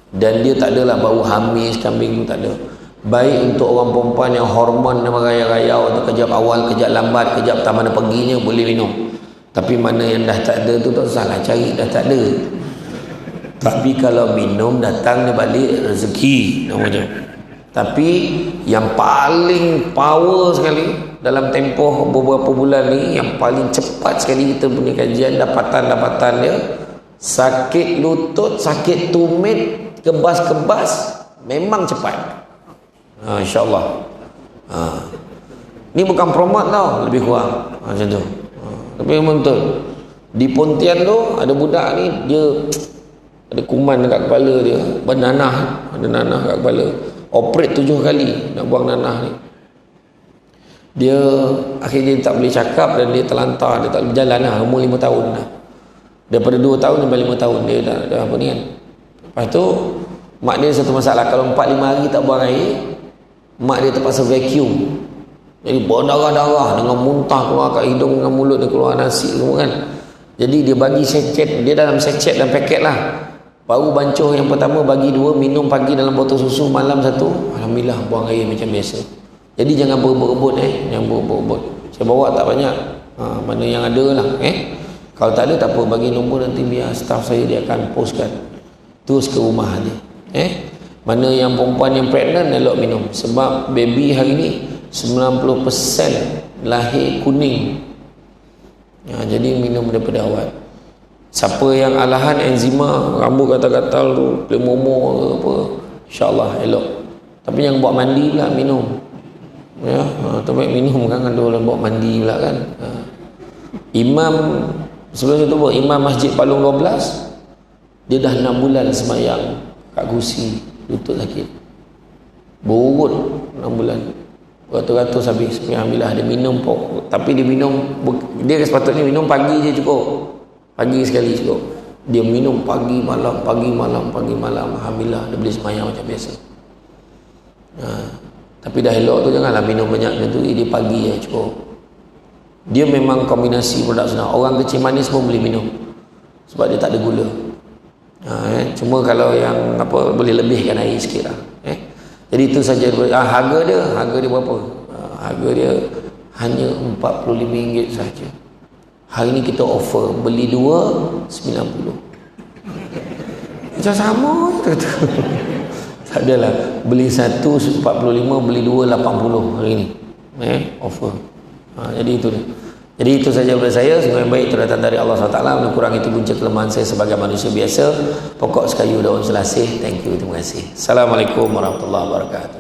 Dan dia tak adalah bau hamis, kambing tu tak ada. Baik untuk orang perempuan yang hormon dia merayau-rayau tu, kejap awal, kejap lambat, kejap tak mana perginya, boleh minum. Tapi mana yang dah tak ada tu tak usahlah cari, dah tak ada. Tapi kalau minum datang dia balik rezeki namanya. Tapi yang paling power sekali dalam tempoh beberapa bulan ni, yang paling cepat sekali kita punya kajian, dapatan dia, sakit lutut, sakit tumit, kebas-kebas, memang cepat. InsyaAllah. Ni bukan promote tau, lebih kurang macam tu. Tapi memang betul. Di Pontian tu ada budak ni, dia ada kuman dekat kepala dia, bernanah, ada nanah kat kepala. Operate 7 kali nak buang nanah ni. Dia akhirnya tak boleh cakap dan dia terlantar, dia tak boleh berjalan lah, umur 5 tahun dah. Daripada 2 tahun sampai 5 tahun dia dah apa ni kan. Lepas tu mak dia satu masalah, kalau 4-5 hari tak buang air, mak dia terpaksa vacuum. Jadi berdarah-darah dengan muntah keluar kat hidung dengan mulut dia, keluar nasi semua kan. Jadi dia bagi secet, dia dalam secet dan paket lah. Baru bancuh yang pertama bagi 2, minum pagi dalam botol susu, malam 1. Alhamdulillah buang air macam biasa. Jadi jangan berebut-rebut jangan berebut-rebut. Saya bawa tak banyak. Mana yang ada lah Kalau tak ada tak apa, bagi nombor nanti biar staff saya dia akan postkan terus ke rumah dia. Mana yang perempuan yang pregnant elok minum, sebab baby hari ni 90% lahir kuning. Jadi minum daripada awal. Siapa yang alahan enzima, rambut gatal-gatal tu, lemomo ke apa, insyaAllah elok. Tapi yang buat mandi pula minum. Terbaik minum kan, ada orang buat mandi pula kan. Imam sebelum itu buat imam Masjid Palung 12, dia dah 6 bulan semayang kat gusi, lutut sakit, burut 6 bulan, ratus-ratus habis. Alhamdulillah dia minum pok. Tapi dia minum, dia sepatutnya minum pagi je cukup, pagi sekali cukup. Dia minum pagi malam, pagi malam, pagi malam. Alhamdulillah dia boleh semayang macam biasa. Tapi dah elok tu janganlah minum banyak macam tu. Dia pagi je cukup. Dia memang kombinasi produk senang. Orang kecil manis pun boleh minum sebab dia tak ada gula. Cuma kalau yang apa, boleh lebihkan air sikit lah. Jadi itu saja. Harga dia berapa? Harga dia hanya RM45 saja. Hari ni kita offer, beli 2 90. Macam sama tu. Tak adalah, beli 1 45, beli 2 80 hari ni. Offer. Jadi itu dia. Jadi itu saja daripada saya. Semua yang baik itu datang dari Allah SWT. Yang kurang itu punca kelemahan saya sebagai manusia biasa. Pokok sekayu daun selasih. Thank you, terima kasih. Assalamualaikum warahmatullahi wabarakatuh.